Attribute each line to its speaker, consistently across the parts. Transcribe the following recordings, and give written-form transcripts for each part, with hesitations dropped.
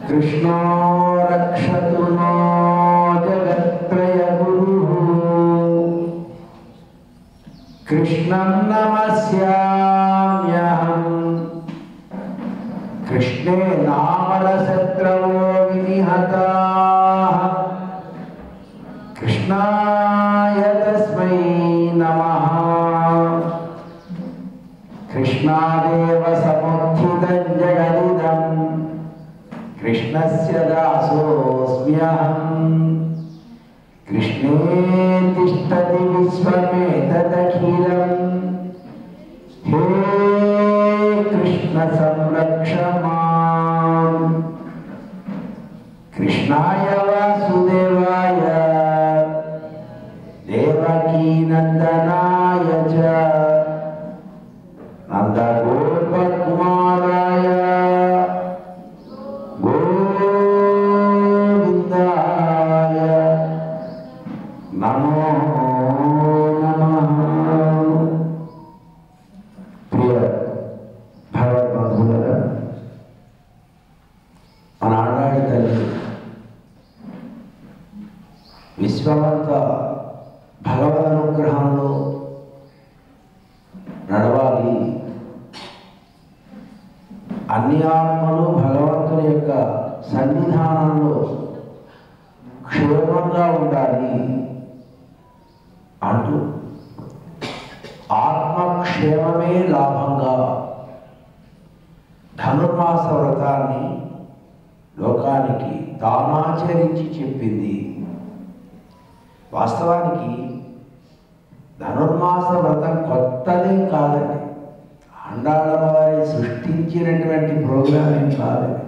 Speaker 1: कृष्णो रक्षतु नो जगत्त्रयगुरुः कृष्णं नमस्याम्यहम् कृष्णे नामरसत्रवो विनिहताः कृष्णाय तस्मै नमः कृष्णादेव समुत्थितं जगदिदं कृष्णस्य दासोऽस्म्यहम् कृष्णे तिष्ठति विश्वमेतदखिलम् हे कृष्ण संरक्ष माम् कृष्णाय वासुदेवाय देवकीनन्दनाय च नन्दगोपकुमाराय गोविन्दाय नमो नमः। प्रिय भगवद्बंधुవులారా, మన ఆనాడి తల్లి విశ్వమంతా భగవద్ అనుగ్రహంలో నడవాలి, అన్ని ఆత్మలు భగవంతుని యొక్క సన్నిధానంలో క్షేమంగా ఉండాలి అంటూ ఆత్మక్షేమమే లాభంగా ధనుర్మాస వ్రతాన్ని లోకానికి తానాచరించి చెప్పింది. వాస్తవానికి ధనుర్మాస వ్రతం కొత్తదేం కాదండి, ఆండాళ్ళ వారి సృష్టించినటువంటి ప్రోగ్రాం ఏం కాదండి.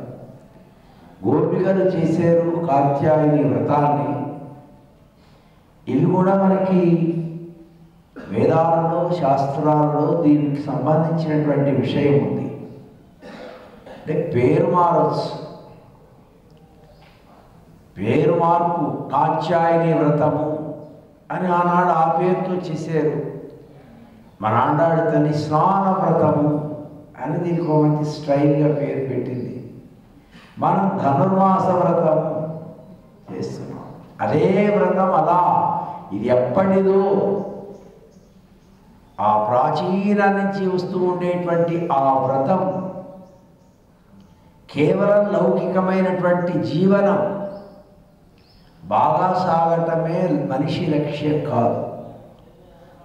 Speaker 1: గోపికలు చేశారు కాత్యాయని వ్రతాన్ని. ఇది కూడా మనకి వేదాలలో శాస్త్రాలలో దీనికి సంబంధించినటువంటి విషయం ఉంది. అంటే పేరు మారచ్చు, పేరు మార్పు కాత్యాయని వ్రతము అని ఆనాడు ఆ పేరుతో చేశారు. మన ఆండాడి తల్లి స్నాన వ్రతము అని దీనికి ఒక మంచి స్టైల్గా పేరు పెట్టింది. మనం ధనుర్మాస వ్రతం చేస్తున్నాం. అదే వ్రతం అలా ఇది ఎప్పటిదో ఆ ప్రాచీన నుంచి వస్తూ ఉండేటువంటి ఆ వ్రతం కేవలం లౌకికమైనటువంటి జీవనం బాగా సాగటమే మనిషి లక్ష్యం కాదు.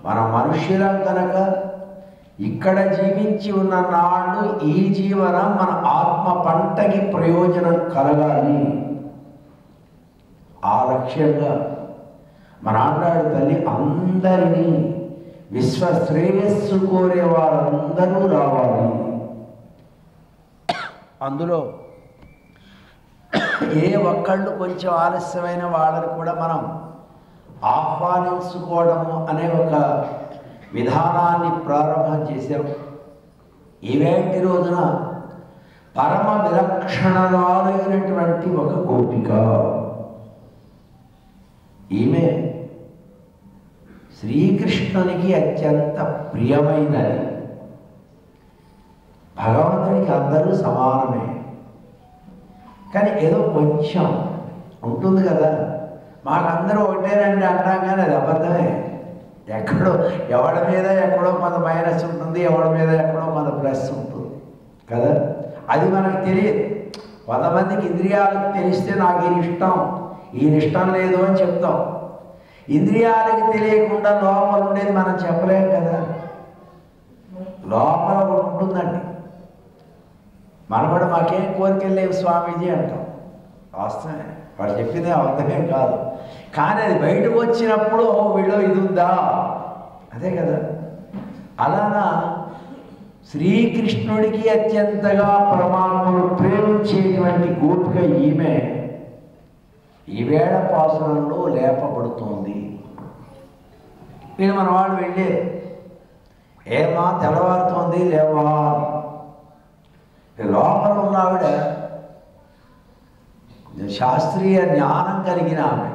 Speaker 1: మన మనుష్యులం కనుక ఇక్కడ జీవించి ఉన్న నాడు ఈ జీవనం మన ఆత్మ పంటకి ప్రయోజనం కలగాలి. ఆ లక్ష్యంగా మన ఆండాడి తల్లి అందరినీ విశ్వశ్రేయస్సు కోరే వారందరూ రావాలి. అందులో ఏ ఒక్కళ్ళు కొంచెం ఆలస్యమైన వాళ్ళని కూడా మనం ఆహ్వానించుకోవడము అనే ఒక విధానాన్ని ప్రారంభం చేశాం. ఈవేటి రోజున పరమ విలక్షణరాలైనటువంటి ఒక గోపిక, ఈమె శ్రీకృష్ణునికి అత్యంత ప్రియమైనది. భగవంతునికి అందరూ సమానమే, కానీ ఏదో కొంచెం ఉంటుంది కదా. మాకందరూ ఒకటేనండి అంటాం, కానీ అది అబద్ధమే. ఎక్కడో ఎవడి మీద ఎక్కడో కొంత మైనస్ ఉంటుంది, ఎవడి మీద ఎక్కడో కొంత ప్లస్ ఉంటుంది కదా. అది మనకు తెలియదు. కొంతమందికి ఇంద్రియాలకు తెలిస్తే నాకు ఈయన ఇష్టం, ఈయన ఇష్టం లేదు అని చెప్తాం. ఇంద్రియాలకి తెలియకుండా లోపల ఉండేది మనం చెప్పలేం కదా. లోపల ఒకటి ఉంటుందండి. మనం కూడా మాకేం కోరికెళ్ళేవి స్వామీజీ అంటాం. వాస్తవమే, వాడు చెప్పిందే అర్థమే కాదు. కానీ అది బయటకు వచ్చినప్పుడు వీళ్ళు ఇది ఉందా, అదే కదా. అలానా శ్రీకృష్ణుడికి అత్యంతగా పరమాత్మను ప్రేమించేటువంటి గోపిక ఈమె ఈవేళ పాసురంలో లేపబడుతోంది. నేను మన వాళ్ళు వెళ్ళే ఏమా తెల్లవారుతోంది లేవా, లోపల ఉన్న ఆవిడ శాస్త్రీయ జ్ఞానం కలిగిన ఆమె,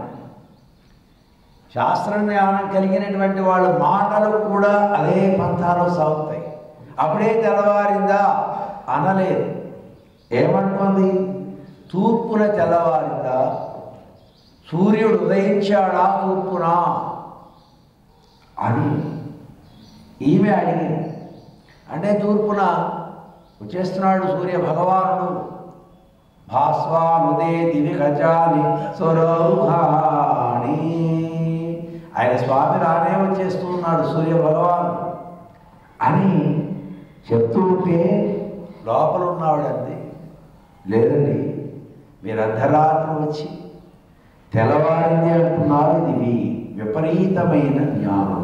Speaker 1: శాస్త్ర జ్ఞానం కలిగినటువంటి వాళ్ళ మాటలు కూడా అదే పంథాలో సాగుతాయి. అప్పుడే తెల్లవారిందా అనలేదు. ఏమంటుంది? తూర్పున తెల్లవారిందా, సూర్యుడు ఉదయించాడా తూర్పున అని ఈమె అడిగింది. అంటే తూర్పున వచ్చేస్తున్నాడు సూర్య భగవానుడు. భాస్వానుదే దివి గజాని స్వరౌహాణి, ఆయన స్వామి రానే వచ్చేస్తూ ఉన్నాడు సూర్య భగవాను అని చెప్తూ ఉంటే లోపల ఉన్నవాడంతే, లేదండి మీరు అర్ధరాత్రి వచ్చి తెల్లవారింది అంటున్నారు, ఇది విపరీతమైన జ్ఞానం.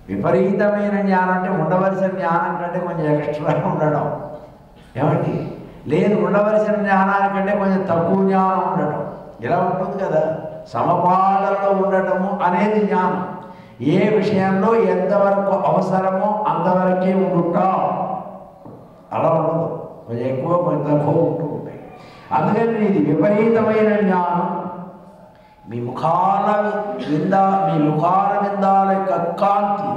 Speaker 1: విపరీతమైన జ్ఞానం అంటే ఉండవలసిన జ్ఞానం కంటే కొంచెం ఎక్స్ట్రా ఉండడం. ఏమండి, లేదు ఉండవలసిన జ్ఞానానికంటే కొంచెం తక్కువ జ్ఞానం ఉండటం, ఇలా ఉంటుంది కదా. సమపాలనలో ఉండటము అనేది జ్ఞానం. ఏ విషయంలో ఎంతవరకు అవసరమో అంతవరకే ఉండుట, అలా ఉండదు. కొంచెం ఎక్కువ కొంచెం తక్కువ ఉంటూ ఉంటాయి. అందుకని ఇది విపరీతమైన జ్ఞానం. మీ ముఖాల విందాల యొక్క కాంతి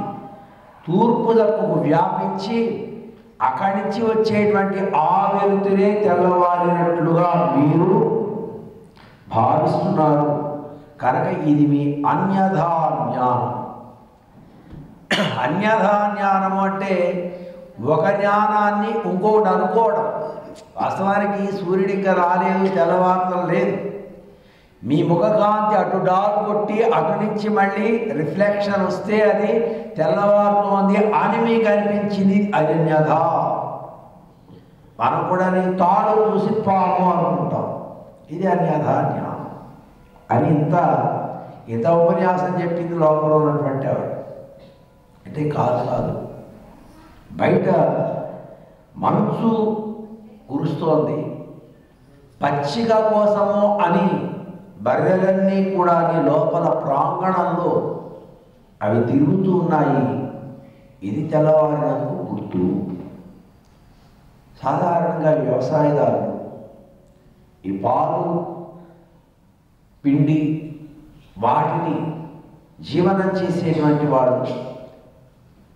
Speaker 1: తూర్పు దిక్కుకు వ్యాపించి అక్కడి నుంచి వచ్చేటువంటి ఆ వెలుతురే తెల్లవారినట్లుగా మీరు భావిస్తున్నారు కనుక ఇది మీ అన్యథా జ్ఞానం. అన్యథా జ్ఞానము అంటే ఒక జ్ఞానాన్ని ఇంకోటి అనుకోవడం. వాస్తవానికి సూర్యుడు ఇంకా రాలేదు, తెల్లవారుతం లేదు. మీ ముఖకాంతి అటు డాల్ కొట్టి అటు నుంచి మళ్ళీ రిఫ్లెక్షన్ వస్తే అది తెల్లవారుతోంది అని మీకు అనిపించింది, అది అన్యథ. మనం కూడా తాడు చూసి పాము అనుకుంటాం, ఇది అన్యథ జ్ఞానం అని ఇంత ఉపన్యాసం చెప్పింది లోపల ఉన్నటువంటి ఆవిడ. అంటే కాదు, బయట మనసు కురుస్తోంది, పచ్చిక కోసము అని బర్రెలన్నీ కూడా నీ లోపల ప్రాంగణంలో అవి తిరుగుతూ ఉన్నాయి. ఇది తెల్లవారినందుకు గుర్తు. సాధారణంగా వ్యవసాయదారులు ఈ పాలు పిండి వాటిని జీవనం చేసేటువంటి వాళ్ళు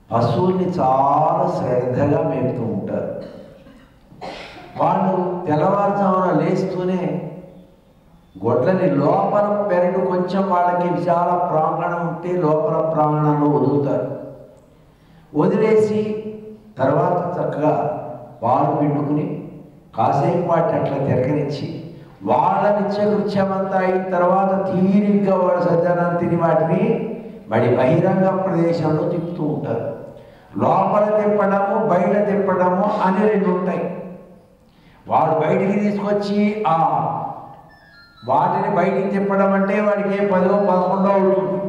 Speaker 1: పశువుల్ని చాలా శ్రద్ధగా మేపుతూ ఉంటారు. వాళ్ళు తెల్లవారుజామున లేస్తూనే గొడ్లని లోపల పెరడు కొంచెం వాళ్ళకి విశాల ప్రాంగణం ఉంటే లోపల ప్రాంగణంలో వదులుతారు. వదిలేసి తర్వాత చక్కగా పాలు పిండుకుని కాసేపు వాటిని అట్లా తిరగనిచ్చి వాళ్ళ నిత్యకృత్యమంతా అయిన తర్వాత తీరిగ్గా వాడు సజ్జనం తిని వాటిని మరి బహిరంగ ప్రదేశంలో తిప్పుతూ ఉంటారు. లోపల తిప్పడము బయట తిప్పడము అని రెండు ఉంటాయి. వాడు బయటికి తీసుకొచ్చి వాటిని బయటికి తిప్పడం అంటే వాడికి 10 11 అవుతుంది.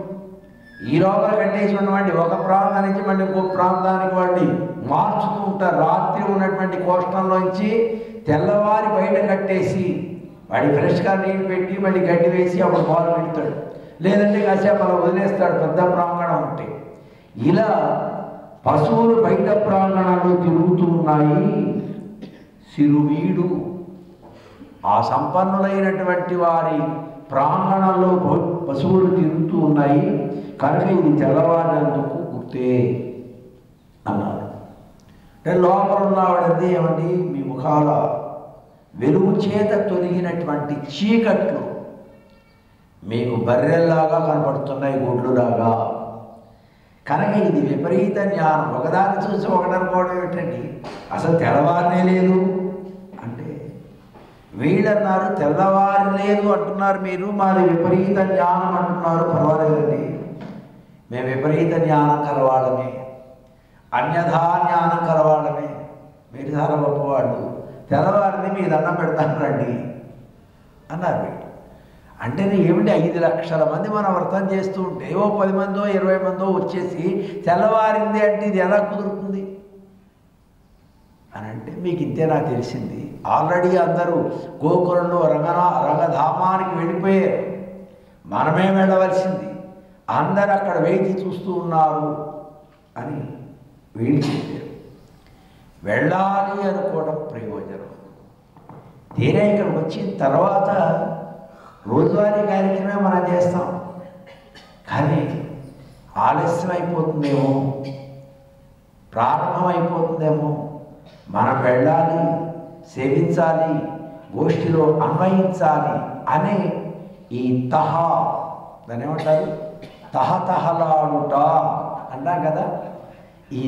Speaker 1: ఈ లోపల కట్టేసి ఉన్నవాడిని ఒక ప్రాంతం నుంచి మళ్ళీ ఇంకో ప్రాంతానికి వాడిని మార్చుతూ ఉంటారు. రాత్రి ఉన్నటువంటి కోష్టంలోంచి తెల్లవారి బయట కట్టేసి వాడి ఫ్రెష్గా నీళ్ళు పెట్టి మళ్ళీ గడ్డి వేసి అప్పుడు పాలు పెడతాడు. లేదంటే కాసేపు అలా వదిలేస్తాడు పెద్ద ప్రాంగణం ఉంటే. ఇలా పశువులు బయట ప్రాంగణంలో తిరుగుతూ ఉన్నాయి. సిరువీడు ఆ సంపన్నులైనటువంటి వారి ప్రాంగణంలో పశువులు తిరుగుతూ ఉన్నాయి కనుక ఇది తెల్లవారినందుకు గుర్తే అన్నారు. అంటే లోపల ఉన్నవాడంది ఏమండి, మీ ముఖాల వెలుగు చేత తొలగినటువంటి చీకట్లు మీకు బర్రెల్లాగా కనపడుతున్నాయి, గుడ్లులాగా. కనుక ఇది విపరీత జ్ఞానం. ఒకదాన్ని చూసి ఒకటి అనుకోవడం ఏమిటండి, అసలు తెల్లవారినే లేదు అంటే వీళ్ళన్నారు తెల్లవారి లేదు అంటున్నారు మీరు, మరి విపరీత జ్ఞానం అంటున్నారు. పర్వాలేదండి, మేము విపరీత జ్ఞానం కలవాళ్ళమే, అన్యథా జ్ఞానం కలవాళ్ళమే. మీరు చాలా గొప్పవాళ్ళు, తెల్లవారిని మీ దండం పెడతాను రండి అన్నారు వీళ్ళు. అంటే ఏమిటి, 5 లక్షల మంది మనం వ్రతం చేస్తూ ఉంటే 10 మందో 20 మందో వచ్చేసి తెల్లవారింది అంటే ఇది ఎలా కుదురుతుంది అని అంటే మీకు ఇంతే నాకు తెలిసింది. ఆల్రెడీ అందరూ గోకులంలో రంగధామానికి వెళ్ళిపోయారు, మనమే వెళ్ళవలసింది, అందరు అక్కడ వేచి చూస్తూ ఉన్నారు అని వీళ్ళు చెప్పారు. వెళ్ళాలి అనుకోవడం ప్రయోజనం. తీరా ఇక్కడికి వచ్చిన తర్వాత రోజువారీ కార్యక్రమే మనం చేస్తాం, కానీ ఆలస్యం అయిపోతుందేమో, ప్రారంభం అయిపోతుందేమో, మనం వెళ్ళాలి, సేవించాలి, గోష్ఠిలో అన్వయించాలి అనే ఈ దాన్ని ఏమంటారు, తహతహలాడుట అంటాం కదా. ఈ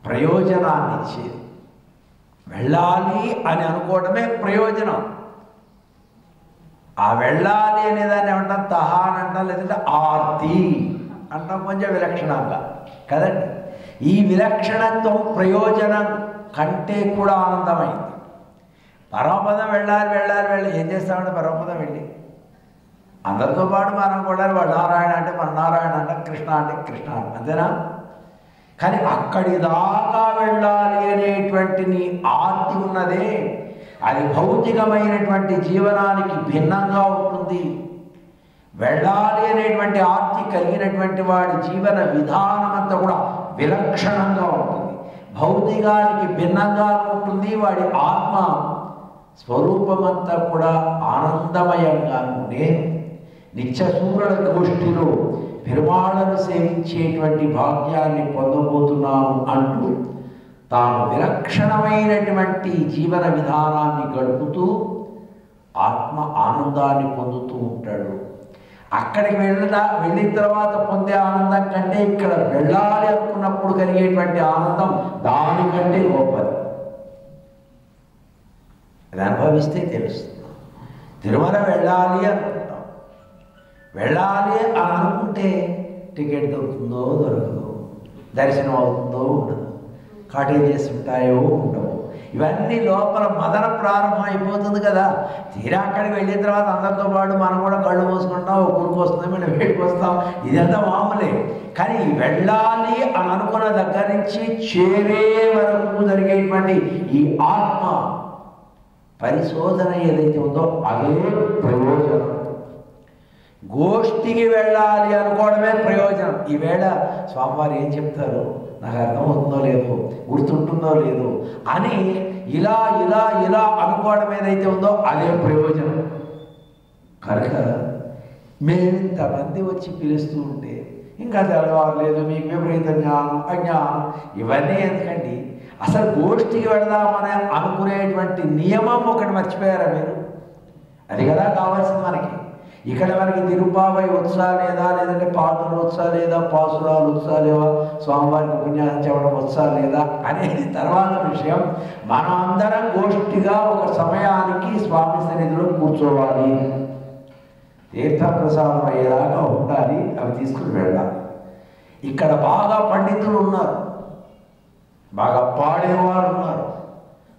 Speaker 1: ప్రయోజనాన్ని ఇచ్చేది. వెళ్ళాలి అని అనుకోవడమే ప్రయోజనం. ఆ వెళ్ళాలి అనేదాన్ని ఏమంటాం, అని అంటాం, లేదంటే ఆర్తి అంటాం, కొంచెం విలక్షణంగా కదండి. ఈ విలక్షణత్వం ప్రయోజనం కంటే కూడా ఆనందమైంది. పరమపదం వెళ్ళాలి ఏం చేస్తామంటే పరమపదం వెళ్ళి అందరితో పాటు మనం కూడా వాడు నారాయణ అంటే మన నారాయణ అంటే కృష్ణ అంటే కృష్ణ అంతేనా. కానీ అక్కడి దాకా వెళ్ళాలి అనేటువంటి నీ ఆర్తి ఉన్నదే, అది భౌతికమైనటువంటి జీవనానికి భిన్నంగా ఉంటుంది. వెళ్ళాలి అనేటువంటి ఆర్తి కలిగినటువంటి వాడి జీవన విధానం అంతా కూడా విలక్షణంగా ఉంటుంది, భౌతికానికి భిన్నంగా ఉంటుంది. వాడి ఆత్మ స్వరూపమంతా కూడా ఆనందమయంగా ఉండే నిత్యసూరుల గోష్ఠిలో పెరుమాళను సేవించేటువంటి భాగ్యాన్ని పొందబోతున్నాను అంటూ తాను విలక్షణమైనటువంటి జీవన విధానాన్ని గడుపుతూ ఆత్మ ఆనందాన్ని పొందుతూ ఉంటాడు. అక్కడికి వెళ్ళిన తర్వాత పొందే ఆనందం కంటే ఇక్కడ వెళ్ళాలి అనుకున్నప్పుడు కలిగేటువంటి ఆనందం దానికంటే గొప్పది. అది అనుభవిస్తే తెలుస్తుంది. తిరుమల వెళ్ళాలి అనుకుంటాం, వెళ్ళాలి అని అనుకుంటే టికెట్ దొరుకుతుందో దొరకదు, దర్శనం అవుతుందో ఉండదు, కాటేజెస్ ఉంటాయో ఉండవు, ఇవన్నీ లోపల మదన ప్రారంభం అయిపోతుంది కదా. తీరా అక్కడికి వెళ్ళిన తర్వాత అందరితో పాటు మనం కూడా కళ్ళు మూసుకుంటాం, ఊరికి వస్తుంది, మనం వేడికి వస్తాం, ఇదంతా మామూలే. కానీ వెళ్ళాలి అని అనుకున్న దగ్గర నుంచి చేరే వరకు జరిగేటువంటి ఈ ఆత్మ పరిశోధన ఏదైతే ఉందో అదే ప్రయోజనం. గోష్ఠికి వెళ్ళాలి అనుకోవడమే ప్రయోజనం. ఈవేళ స్వామివారు ఏం చెప్తారు నాకు అర్థమవుతుందో లేదో, గుర్తుంటుందో లేదో అని ఇలా ఇలా ఇలా అనుకోవడం ఏదైతే ఉందో అదే ప్రయోజనం. కనుక మేము ఇంతమంది వచ్చి పిలుస్తూ ఉంటే ఇంకా తెలవారలేదు, మీకు విపరీత జ్ఞానం అజ్ఞానం ఇవన్నీ ఎందుకండి. అసలు గోష్ఠికి వెళదామని అనుకునేటువంటి నియమం ఒకటి మర్చిపోయారా మీరు? అది కదా కావాల్సింది మనకి. ఇక్కడ మనకి తిరుపావై ఉత్సాహ లేదా, లేదంటే పాటల ఉత్సాహ లేదా, పాసురాలు ఉత్సాహ లేవా, స్వామివారికి ఉపన్యాసం చెప్పడం ఉత్సాహం లేదా అనేది తర్వాత విషయం. మనం అందరం గోష్ఠిగా ఒక సమయానికి స్వామి సన్నిధిలో కూర్చోవాలి, తీర్థప్రసాదం అయ్యేలాగా ఉండాలి, అవి తీసుకుని వెళ్ళాలి. ఇక్కడ బాగా పండితులు ఉన్నారు, బాగా పాడేవారు ఉన్నారు,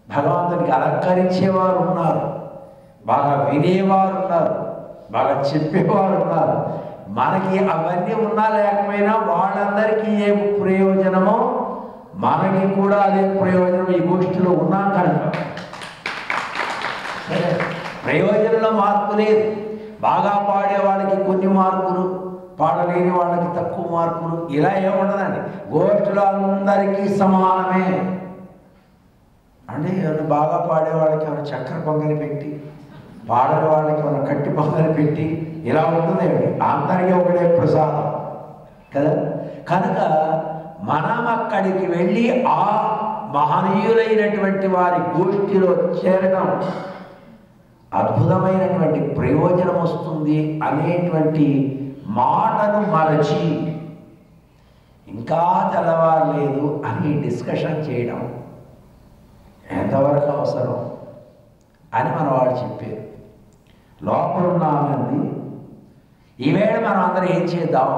Speaker 1: భగవంతునికి అలంకరించేవారు ఉన్నారు, బాగా వినేవారు ఉన్నారు, బాగా చెప్పేవారు ఉన్నారు. మనకి అవన్నీ ఉన్నా లేకపోయినా వాళ్ళందరికీ ఏ ప్రయోజనమో మనకి కూడా అదే ప్రయోజనం ఈ గోష్ఠిలో ఉన్నాం కనుక. సరే, ప్రయోజనంలో మార్పు లేదు. బాగా పాడే వాళ్ళకి కొన్ని మార్కులు, పాడలేని వాళ్ళకి తక్కువ మార్కులు, ఇలా ఏముండదండి. గోష్ఠిలో అందరికీ సమానమే. అంటే బాగా పాడేవాళ్ళకి ఏమైనా చక్కెర పొంగలి పెట్టి, పాడని వాళ్ళకి ఏమైనా కట్టి పొంగలి పెట్టి ఇలా ఉంటుంది. అందరికీ ఒకటే ప్రసాదం కదా. కనుక మనం అక్కడికి వెళ్ళి ఆ మహనీయులైనటువంటి వారి గోష్ఠిలో చేరడం అద్భుతమైనటువంటి ప్రయోజనం వస్తుంది అనేటువంటి మాటను మరచి ఇంకా తెల్లవారలేదు అని డిస్కషన్ చేయడం ఎంతవరకు అవసరం అని మన వాళ్ళు చెప్పారు. లోపల ఉన్నామండి, ఈవేళ మనం అందరం ఏం చేద్దాం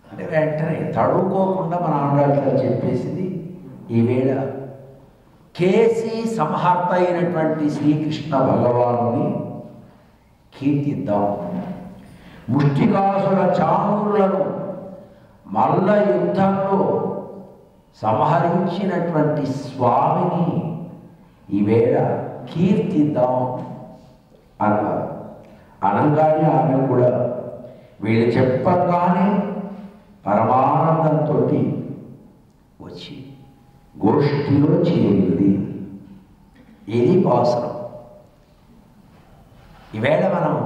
Speaker 1: అంటే వెంటనే తడుకోకుండా మన ఆండాళ్ళతో చెప్పేసింది, ఈవేళ కేసి సంహర్త అయినటువంటి శ్రీకృష్ణ భగవానుని కీర్తిద్దాం. ముష్టికాసుల చాణూరులను మల్ల యుద్ధంలో సంహరించినటువంటి స్వామిని ఈవేళ కీర్తిద్దాం అన్నారు. అనగానే ఆమె కూడా వీళ్ళు చెప్పగానే పరమానందంతో వచ్చి గోష్ఠిలో చేరింది. ఇది పాసనం. ఈవేళ మనం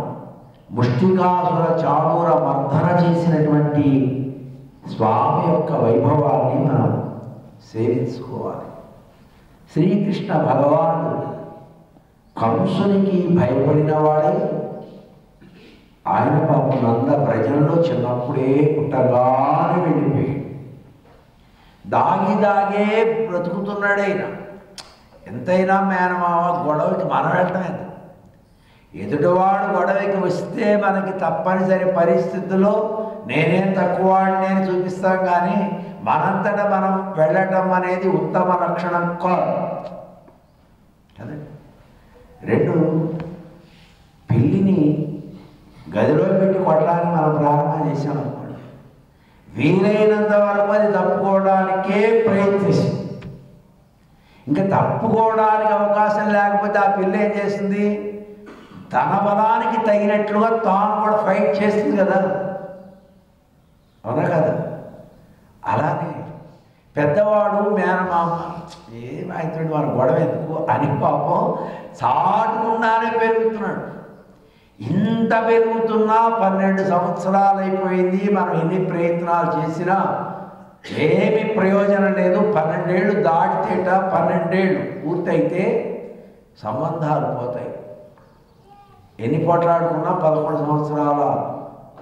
Speaker 1: ముష్టికాసుర చాణూర మర్దన చేసినటువంటి స్వామి యొక్క వైభవాన్ని మనం సేవించుకోవాలి. శ్రీకృష్ణ భగవానుడు కంసునికి భయపడిన వాడే ఆయన పాపం నంద ప్రజల్లో చిన్నప్పుడే పుట్టగానే వెళ్ళిపోయి దాగే బ్రతుకుతున్నాడు. ఆయన ఎంతైనా మేనమావ గొడవకి మనం వెళ్ళటం ఎంత, ఎదుటివాడు గొడవకి వస్తే మనకి తప్పనిసరి పరిస్థితుల్లో నేనేం తక్కువ నేను చూపిస్తాం, కానీ మనంతటా మనం వెళ్ళటం అనేది ఉత్తమ లక్షణం కాదు కదండి. రెండు, పిల్లిని గదిలో పెట్టి కొట్టడానికి మనం ప్రారంభం చేసామనుకోండి, వీలైనంత వరకు అది తప్పుకోవడానికే ప్రయత్నిస్తుంది. ఇంకా తప్పుకోవడానికి అవకాశం లేకపోతే ఆ పిల్ల ఏం చేస్తుంది, తన బలానికి తగినట్లుగా తాను కూడా ఫైట్ చేస్తుంది కదా, అవునా కదా. అలానే పెద్దవాడు మేనమామ ఏమైతుంది మన గొడవ ఎందుకు అని పాపం చాటుకుండానే పెరుగుతున్నాడు. ఇంత పెరుగుతున్నా 12 సంవత్సరాలు అయిపోయింది, మనం ఎన్ని ప్రయత్నాలు చేసినా ఏమి ప్రయోజనం లేదు. 12 ఏళ్ళు దాటితేట 12 ఏళ్ళు పూర్తయితే సంబంధాలు పోతాయి. ఎన్ని పోట్లాడుకున్నా 11 సంవత్సరాల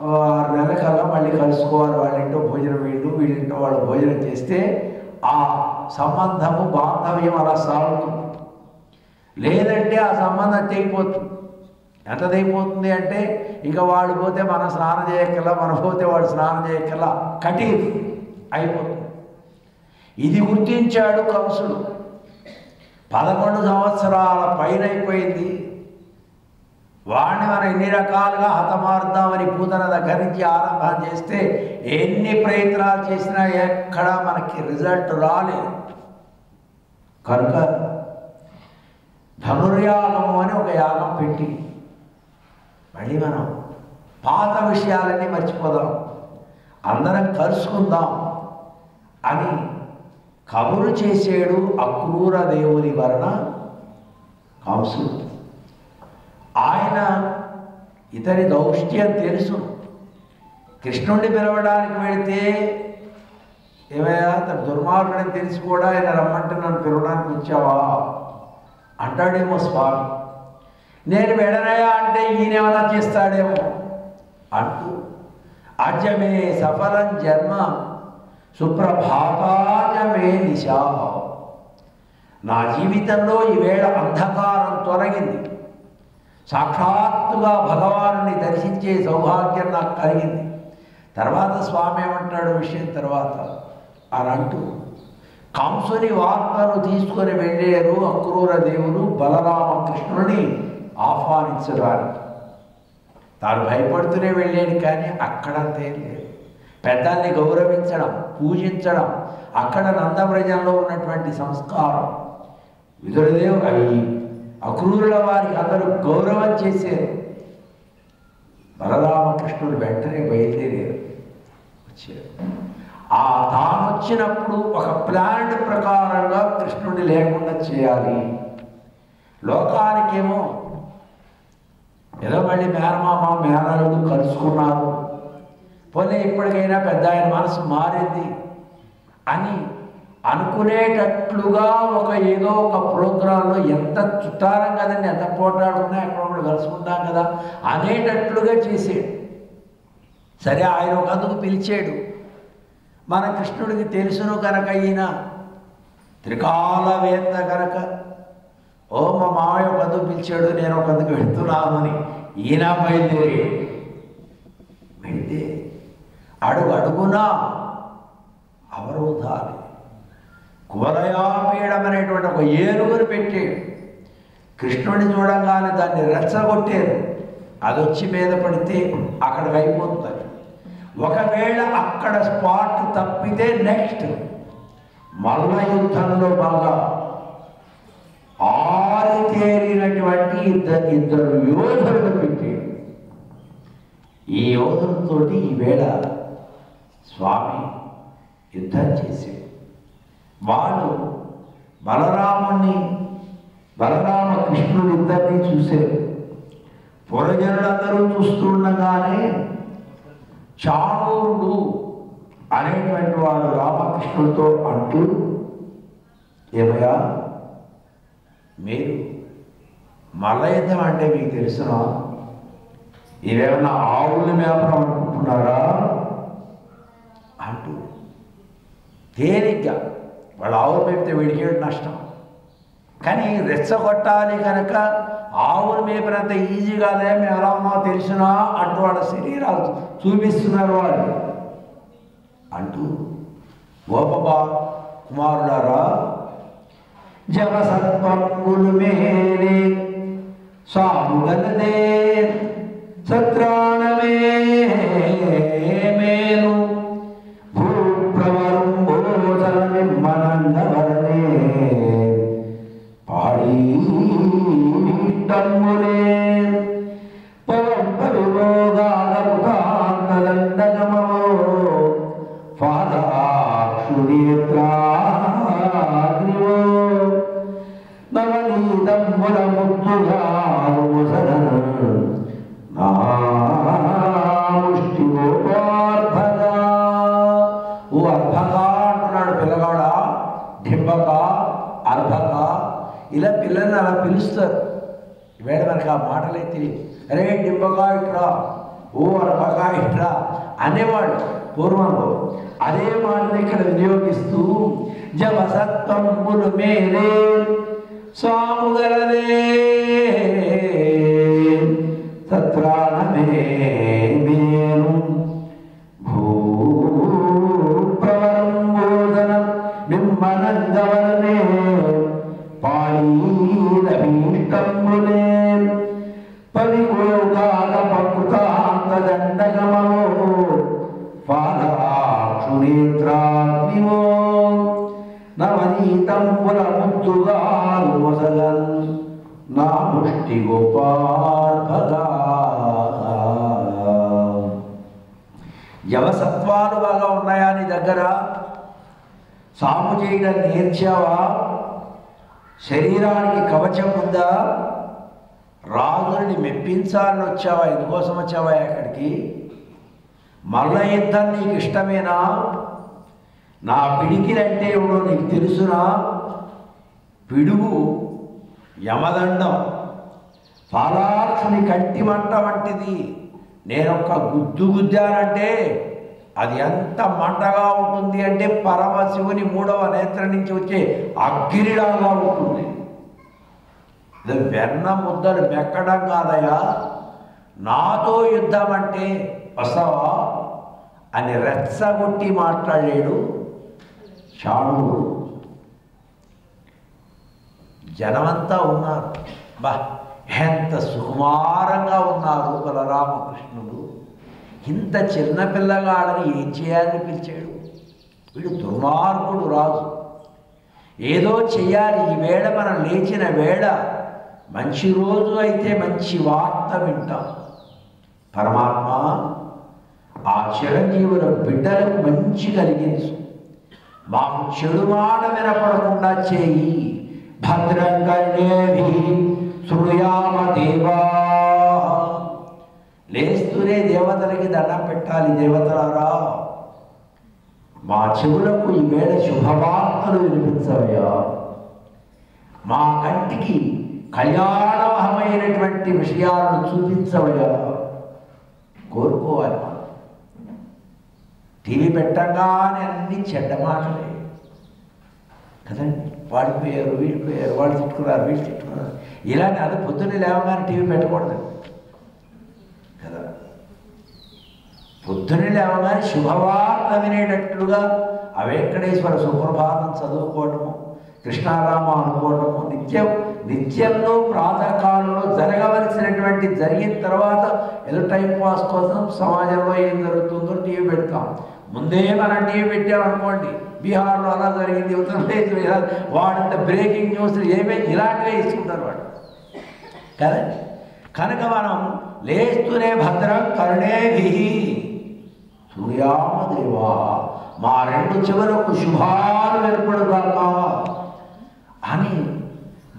Speaker 1: 6 నెలల కల్లా మళ్ళీ కలుసుకోవాలి. వాళ్ళింటో భోజనం వీళ్ళింటో వాళ్ళు భోజనం చేస్తే ఆ సంబంధము బాంధవ్యం అలా సాగుతుంది. లేదంటే ఆ సంబంధం తెగిపోతుంది. ఎంత తెగిపోతుంది అంటే ఇంకా వాళ్ళు పోతే మనం స్నానం చేయక్కల్లా, మనం పోతే వాడు స్నానం చేయక్కల్లా కటి అయిపోతుంది. ఇది గుర్తించాడు కంసుడు. 11 సంవత్సరాల పైన అయిపోయింది. వాడిని మనం ఎన్ని రకాలుగా హతమారుద్దామని పూతన దగ్గర నుంచి ఆరంభం చేస్తే ఎన్ని ప్రయత్నాలు చేసినా ఎక్కడా మనకి రిజల్ట్ రాలేదు. కనుక ధనుర్యాగము అని ఒక యాగం పెట్టి మళ్ళీ మనం పాత విషయాలన్నీ మర్చిపోదాం, అందరం కలుసుకుందాం అని కబురు చేసాడు అక్రూర దేవుని వలన కంసుడు. ఆయన ఇతని దౌష్ట్యం తెలుసు. కృష్ణుడిని పిలవడానికి వెళితే ఏమయ్యా తన దుర్మార్గుడని తెలిసి కూడా ఆయన రమ్మంటే నన్ను పిలవడానికి వచ్చావా అంటాడేమో స్వామి. నేను వెళ్ళనయా అంటే ఈయనేమన్నా చేస్తాడేమో అంటూ అజమే సఫలం జన్మ సుప్రభాతాజమే నిశా, నా జీవితంలో ఈవేళ అంధకారం తొలగింది, సాక్షాత్తుగా భగవానుని దర్శించే సౌభాగ్యం నాకు కలిగింది. తర్వాత స్వామి ఏమంటాడు విషయం తర్వాత అని అంటూ కంసుని వార్తను తీసుకొని వెళ్ళారు అక్రూర దేవుడు బలరామకృష్ణుని ఆహ్వానించడానికి. తాను భయపడుతూనే వెళ్ళాడు, కానీ అక్కడంతే లేదు. పెద్దల్ని గౌరవించడం, పూజించడం అక్కడ నందవ్రజంలో ఉన్నటువంటి సంస్కారం. విదురదేవు అవి అక్రూరుల వారికి అందరూ గౌరవం చేశారు. బలరామకృష్ణుడు వెంటనే బయలుదేరారు, వచ్చారు. ఆ తాను వచ్చినప్పుడు ఒక ప్లాన్ ప్రకారంగా కృష్ణుడి లేకుండా చేయాలి. లోకానికేమో ఏదో మళ్ళీ మేనమామ మేనలుడు కలుసుకున్నారు, పోనీ ఇప్పటికైనా పెద్ద ఆయన మనసు మారింది అని అనుకునేటట్లుగా ఏదో ఒక ప్రోగ్రాంలో ఎంత చుట్టారం కదండి, ఎంత పోట్లాడుకున్నా ఎక్కడ ఒకటి కలుసుకుంటాం కదా అనేటట్లుగా చేసాడు. సరే ఆయన ఒక అందుకు పిలిచాడు. మన కృష్ణుడికి తెలుసును కనుక ఈయన త్రికాలవేత్త కనుక ఓ మా మామయ్య ఒక అందుకు పిలిచాడు, నేను ఒక అందుకు వెళ్తున్నామని ఈయన బయలుదేరి వెళ్తే అడుగు అడుగునా అవరోధాలు, కువలయాపీడం అనేటువంటి ఒక ఏనుగును పెట్టాడు. కృష్ణుడిని చూడంగానే దాన్ని రెచ్చగొట్టారు. అది వచ్చి మీద పడితే అక్కడికి అయిపోతుంది. ఒకవేళ అక్కడ స్పాట్ తప్పితే నెక్స్ట్ మల్ల యుద్ధంలో బాగా ఆరితేరినటువంటి ఇద్దరు యోధులను పెట్టాడు. ఈ యోధులతోటి ఈవేళ స్వామి యుద్ధం చేశాడు. వాళ్ళు బలరామకృష్ణుడు ఇద్దరిని చూశారు. పురజనులందరూ చూస్తుండగానే చాణూరుడు అనేటువంటి వాడు రామకృష్ణుడితో అంటూ, ఏమయ్యా మీరు మల్లయుద్ధం అంటే మీకు తెలుసునా? ఇవేమన్నా ఆవులు వ్యాపారం అనుకుంటున్నారా అంటూ తేలిగ్గా వాళ్ళు ఆవులు పెడితే వీడికి నష్టం, కానీ రెచ్చగొట్టాలి కనుక ఆవులు మేపినంత ఈజీ కాదే, మేము ఎలా ఉన్నామో తెలిసినా అంటూ వాళ్ళ శరీరాలు చూపిస్తున్నారు వాళ్ళు అంటూ, గోపబా కుమారులారా, జవసత్వంబులు మేలే సాముగలదే సత్రాణమే మేలు భూప్రవరంబోధనమిమ్మనందవరనే పాడీటమ్ములే పవంప విభోగాగముఖాంతదండగమో పాదాక్షునేత్రాగ్నివో నవనీతంబుల ముద్దుగా నాముష్టి గోపార్భగా. ఓ అర్భగా అంటున్నాడు పిల్లగాడా, డింబక అర్భక ఇలా పిల్లల్ని అలా పిలుస్తారు. ఈవేళ మనకి ఆ మాటలే తెలియదు. అరే డింబకా ఇట్రా, ఓ అర్భకా ఇట్రా అనేవాడు పూర్వంలో. అదే మాటని ఇక్కడ వినియోగిస్తూ జవసత్వంబులు మేలే సాముగలదే సత్రాణమే మేలు భూప్రవరంబోధనం మిమ్మనందవరనే పాళీరభీష్టంబులే పరిగోగాగ ప్రకృతాంతదండగమో పాదాక్షునేత్రాగ్నివో నవనీతంబుల ముద్దుగాలు మొదలన్ నా ముష్టి గోపార్భగా. యవసత్వాలు బాగా ఉన్నాయా నీ దగ్గర? సాము చేయడం నేర్చావా? శరీరానికి కవచం ఉందా? రాజుని మెప్పించాలని వచ్చావా? ఎందుకోసం వచ్చావా ఎక్కడికి? మల్ల యుద్ధం నీకు ఇష్టమేనా? నా పిడికిలంటే ఎవడో నీకు తెలుసునా? పిడుగు యమదండం పాలాక్షుని కంటి మంట వంటిది. నేనొక్క గుద్దు గుద్దానంటే అది ఎంత మంటగా ఉంటుంది అంటే పరమశివుని 3వ నేత్రం నుంచి వచ్చే అగ్నిలాగా ఉంటుంది. ఇది వెన్న ముద్దలు మెక్కడం కాదయా, నాతో యుద్ధం అంటే వస్తావా అని రెచ్చగొట్టి మాట్లాడాడు చాణుడు. జనమంతా ఉన్నారు, బా ఎంత సుకుమారంగా ఉన్నారు బలరామకృష్ణుడు. ఇంత చిన్నపిల్లగాడని ఏం చేయాలని పిలిచాడు? వీడు దుర్మార్గుడు రాజు, ఏదో చెయ్యాలి. ఈ వేళ మనం లేచిన వేళ మంచి రోజు అయితే మంచి వార్త వింటాం. పరమాత్మ ఆ చిరంజీవుల బిడ్డలకు మంచి కలిగించు, మాకు చెడు మాట వినపడకుండా చేయి. భద్రంగణేభి శృణుయామ దేవా. లేస్తూనే దేవతలకి దండం పెట్టాలి. దేవతలారా, మా చెవులకు ఈవేళ శుభవార్తలు వినిపించవయ్యా, మా కంటికి కళ్యాణమయమైనటువంటి విషయాలను చూపించవయ్యా. కోరుకోవాలి. టీవీ పెట్టగానే అన్ని చెడ్డ మాటలే కదండి. వాడిపోయారు, వీడిపోయారు, వాళ్ళు తిట్టుకున్నారు, వీళ్ళు తిట్టుకున్నారు, ఇలాంటి అది పొద్దున్నే లేవగానే టీవీ పెట్టకూడదు కదా. పొద్దున్నే లేవగానే శుభవార్త వినేటట్లుగా ఆ వెంకటేశ్వర సుప్రభాతం చదువుకోవటము, కృష్ణారామ అనుకోవటము, నిత్యంలో ప్రాతకాలంలో జరగవలసినటువంటి జరిగిన తర్వాత ఏదో టైంపాస్ కోసం సమాజంలో ఏం జరుగుతుందో టీవీ పెడతాం. ముందే మనం టీవీ పెట్టామనుకోండి, బీహార్లో అలా జరిగింది, ఉత్తరప్రదేశ్లో ఇలా, వాడంత బ్రేకింగ్ న్యూస్లు ఏమేమి ఇలాంటివే ఇస్తుంటారు వాడు కదా. కనుక మనం లేస్తూనే భద్రం కరుణేభిః సూర్యామదేవా, మా 2 చెవులకు శుభాలు ఏర్పడుగాక అని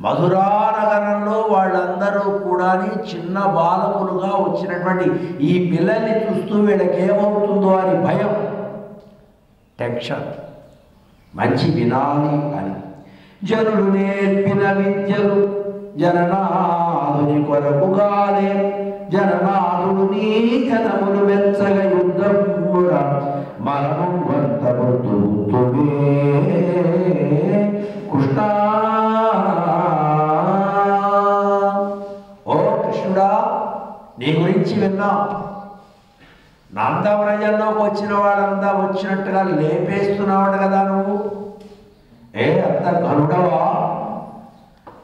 Speaker 1: మధురానగరంలో వాళ్ళందరూ కూడా చిన్న బాలకులుగా వచ్చినటువంటి ఈ పిల్లల్ని చూస్తూ వీళ్ళకేమవుతుందో అని భయం, టెన్షన్, మంచి వినాలి అని జనులు నేర్పిన విద్యలు జననాథుని కొరకు కాదే జననాథుడు నీ జనములు వెచ్చగ యుద్ధముర మనము వంత బుద్ధువే కృష్ణ. ఓ కృష్ణుడా, నీ గురించి విన్నా. నందవ్రజంలోకి వచ్చిన వాళ్ళంతా వచ్చినట్టుగా లేపేస్తున్నావు కదా నువ్వు. అంత గరుడవా?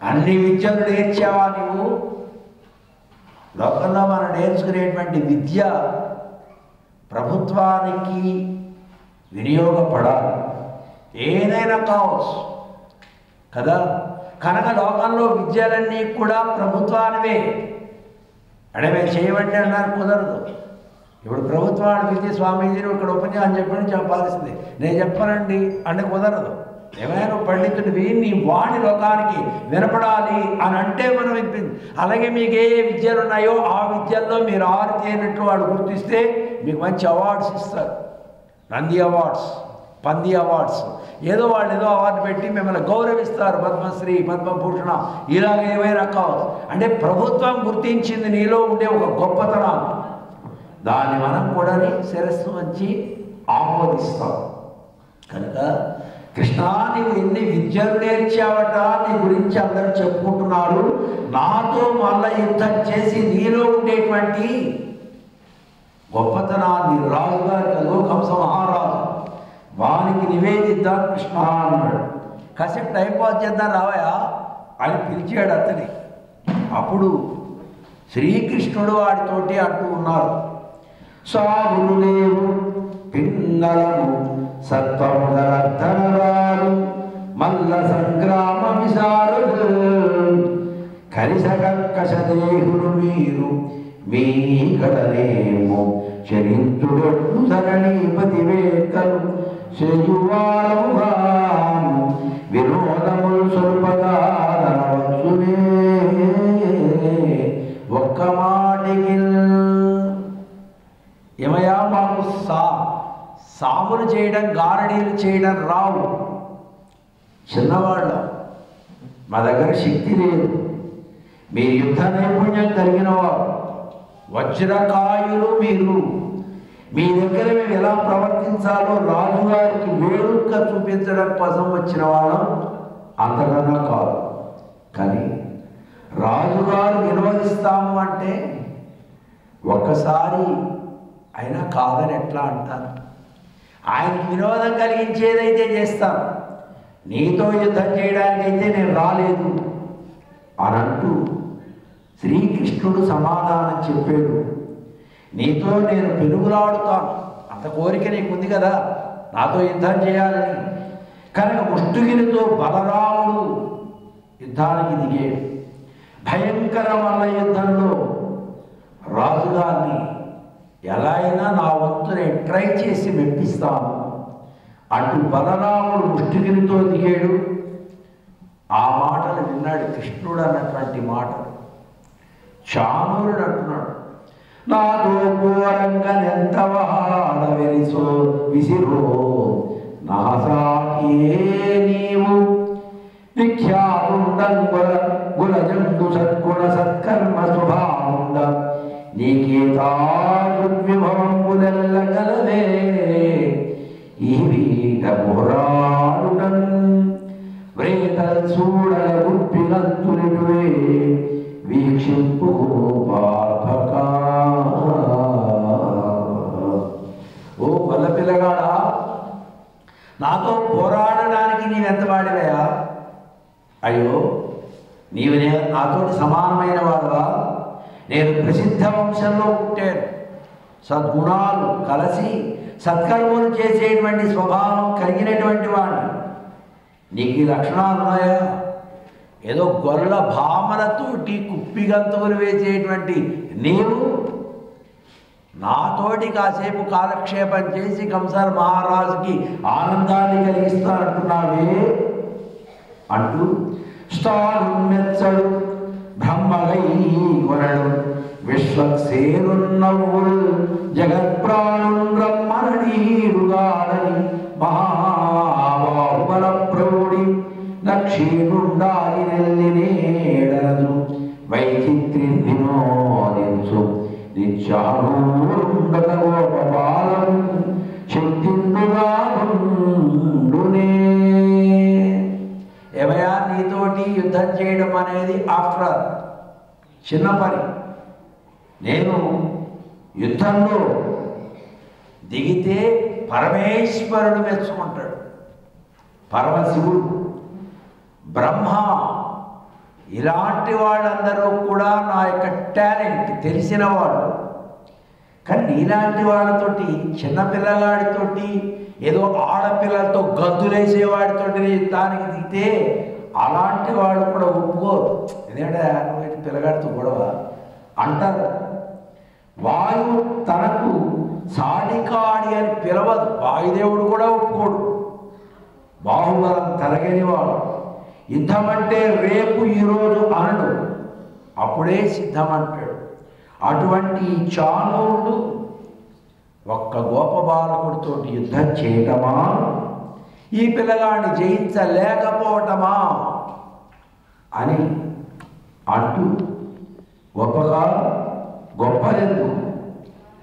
Speaker 1: అన్ని విద్యలు నేర్చావా నువ్వు? లోకంలో మనం నేర్చుకునేటువంటి విద్య ప్రభుత్వానికి వినియోగపడాలి, ఏదైనా కావచ్చు కదా. కనుక లోకంలో విద్యలన్నీ కూడా ప్రభుత్వానివే. అంటే మేము చేయబట్టి అన్నారు, కుదరదు. ఇప్పుడు ప్రభుత్వానికి విద్య స్వామీజీని ఇక్కడ ఉపన్యాసం చెప్పండి చెప్పాల్సిందే. నేను చెప్పానండి అంటే కుదరదు. ఏమైనా పండితుడివి, నీ వాణి లోకానికి వినపడాలి అని అంటే మనం వినిపింది. అలాగే మీకు ఏ ఏ విద్యలు ఉన్నాయో ఆ విద్యల్లో మీరు ఆరితేనట్టు వాళ్ళు గుర్తిస్తే మీకు మంచి అవార్డ్స్ ఇస్తారు. నంది అవార్డ్స్, పంది అవార్డ్స్, ఏదో వాళ్ళు ఏదో అవార్డు పెట్టి మిమ్మల్ని గౌరవిస్తారు. పద్మశ్రీ, పద్మభూషణ, ఇలాగ ఏమైనా కావచ్చు. అంటే ప్రభుత్వం గుర్తించింది నీలో ఉండే ఒక గొప్పతనం. దాన్ని మనం కూడా శిరస్సు వచ్చి ఆమోదిస్తాం. కనుక కృష్ణ, నీవు ఎన్ని విద్యలు నేర్చావట, నీ గురించి అందరూ చెప్పుకుంటున్నారు. నాతో మళ్ళా యుద్ధం చేసి నీలో ఉండేటువంటి గొప్పతనాన్ని రాజుగారి కదో కంస మహారాజు వానికి నివేదిద్దాం కృష్ణ అన్నాడు. కాసేపు టైం పాస్ చేద్దాం రావయా అని పిలిచాడు అతని. అప్పుడు శ్రీకృష్ణుడు వాడితోటి అంటూ ఉన్నారు, సాగులు లేవు పిన్నలము సత్వముదరర్థనరాలు మల్ల సంగ్రామ విశారులు కలిసకర్కశ దేహులు మీరు మీ కడలేమో చరించుడొడ్డు సరణీపతి వేకలు చేయువారముగాను వినోదములు స్వల్పగానవచ్చునే ఒక్క మాటికి. ఏమయ్యా, మాకు సాములు చేయడం, గారడీలు చేయడం రావు, చిన్నవాళ్ళం, మా దగ్గర శక్తి లేదు. మీ యుద్ధ నైపుణ్యం కలిగిన వారు, వజ్రకాయులు మీరు. మీ దగ్గర మేము ఎలా ప్రవర్తించాలో రాజుగారికి వేడుక చూపించడం కోసం వచ్చిన వాళ్ళం, అంతకన్నా కాదు. కానీ రాజుగారు వినోదిస్తాము అంటే ఒక్కసారి అయినా కాదని ఎట్లా అంటారు? ఆయనకి వినోదం కలిగించేదైతే చేస్తాను, నీతో యుద్ధం చేయడానికైతే నేను రాలేదు అని అంటూ శ్రీకృష్ణుడు సమాధానం చెప్పాడు. నీతో నేను పెనుగులాడుతాను, అంత కోరిక నీకుంది కదా నాతో యుద్ధం చేయాలని. కనుక ముష్టిగిరితో బలరాముడు యుద్ధానికి దిగాడు. భయంకరమైన యుద్ధంలో రాజుగారిని ఎలా అయినా నా వంతు నేను ట్రై చేసి మెప్పిస్తాను అటు బలరాముడు ముష్టిగిరితో దిగాడు. ఆ మాటలు విన్నాడు కృష్ణుడు అన్నటువంటి మాటలు. చాణూరుడు అంటున్నాడు, నాతో ఘోరంగనెంత వాడవెరిసో విసిరో నా సాకియే నీవు విఖ్యాతుండంగుల గులజండు సద్గుణ సత్కర్మ శుభాముండ నీకేతాద్విభవంబులెల్లగలవే ఈ వీట పోరాడుటన్ వ్రేతల్ చూడల గుప్పినంతునిటువే వీక్షింపు పాపక. ఓ కొల్ల పిల్లగాడా, నాతో పోరాడడానికి నీవెంత వాడివయా? అయ్యో, నీవు నాతోటి సమానమైన వాడువా? నేను ప్రసిద్ధ వంశంలో పుట్టాను, సద్గుణాలు కలిసి సత్కర్మలు చేసేటువంటి స్వభావం కలిగినటువంటి వాడిని. నీకు ఈ లక్షణాలు ఉన్నాయా? ఏదో గొల్ల భామలతోటి కుప్పిగంతువులు వేసేటువంటి నీవు నాతోటి కాసేపు కాలక్షేపం చేసి కంసర మహారాజుకి ఆనందాన్ని కలిగిస్తానంటున్నావే అంటూ స్థానుమెచ్చడు బ్రహ్మగై కొనడు విశ్వక్సేనున్నవ్వులు జగత్ప్రాణు బ్రహ్మనీరుగాడని మహాబాహుబల ప్రౌఢి లక్షీనుండాలి నెల్లినేడరదు వైచిత్రి వినోదించు నిత్యానుండత గోపబాలం శక్తిందుగా ఉండునే. ఏమయ్యా, నీతోటి యుద్ధం చేయడం అనేది ఆఫ్టర్ చిన్న పని. నేను యుద్ధంలో దిగితే పరమేశ్వరుడు మెచ్చుకుంటాడు. పరమశివుడు, బ్రహ్మ, ఇలాంటి వాళ్ళందరూ కూడా నా యొక్క టాలెంట్ తెలిసిన వాళ్ళు. కానీ నీలాంటి వాళ్ళతోటి, చిన్నపిల్లగాడితోటి, ఏదో ఆడపిల్లలతో గద్దులేసేవాడితోటి యుద్ధానికి దిగితే అలాంటి వాళ్ళు కూడా ఒప్పుకోరు. ఎందుకంటే పిల్లగాడితో గొడవ అంటారు. వాయువు తనకు సాడికాడి అని పిలవదు. వాయుదేవుడు కూడా ఒప్పుకోడు. బాహుబలం తరగనివాడు. యుద్ధం అంటే రేపు ఈరోజు అనడు, అప్పుడే సిద్ధమంటాడు. అటువంటి చాణూరుడు ఒక్క గోప బాలకుడితో యుద్ధం చేయటమా, ఈ పిల్లగాడిని జయించలేకపోవటమా అని అంటూ గొప్పగా గొప్పలేదు,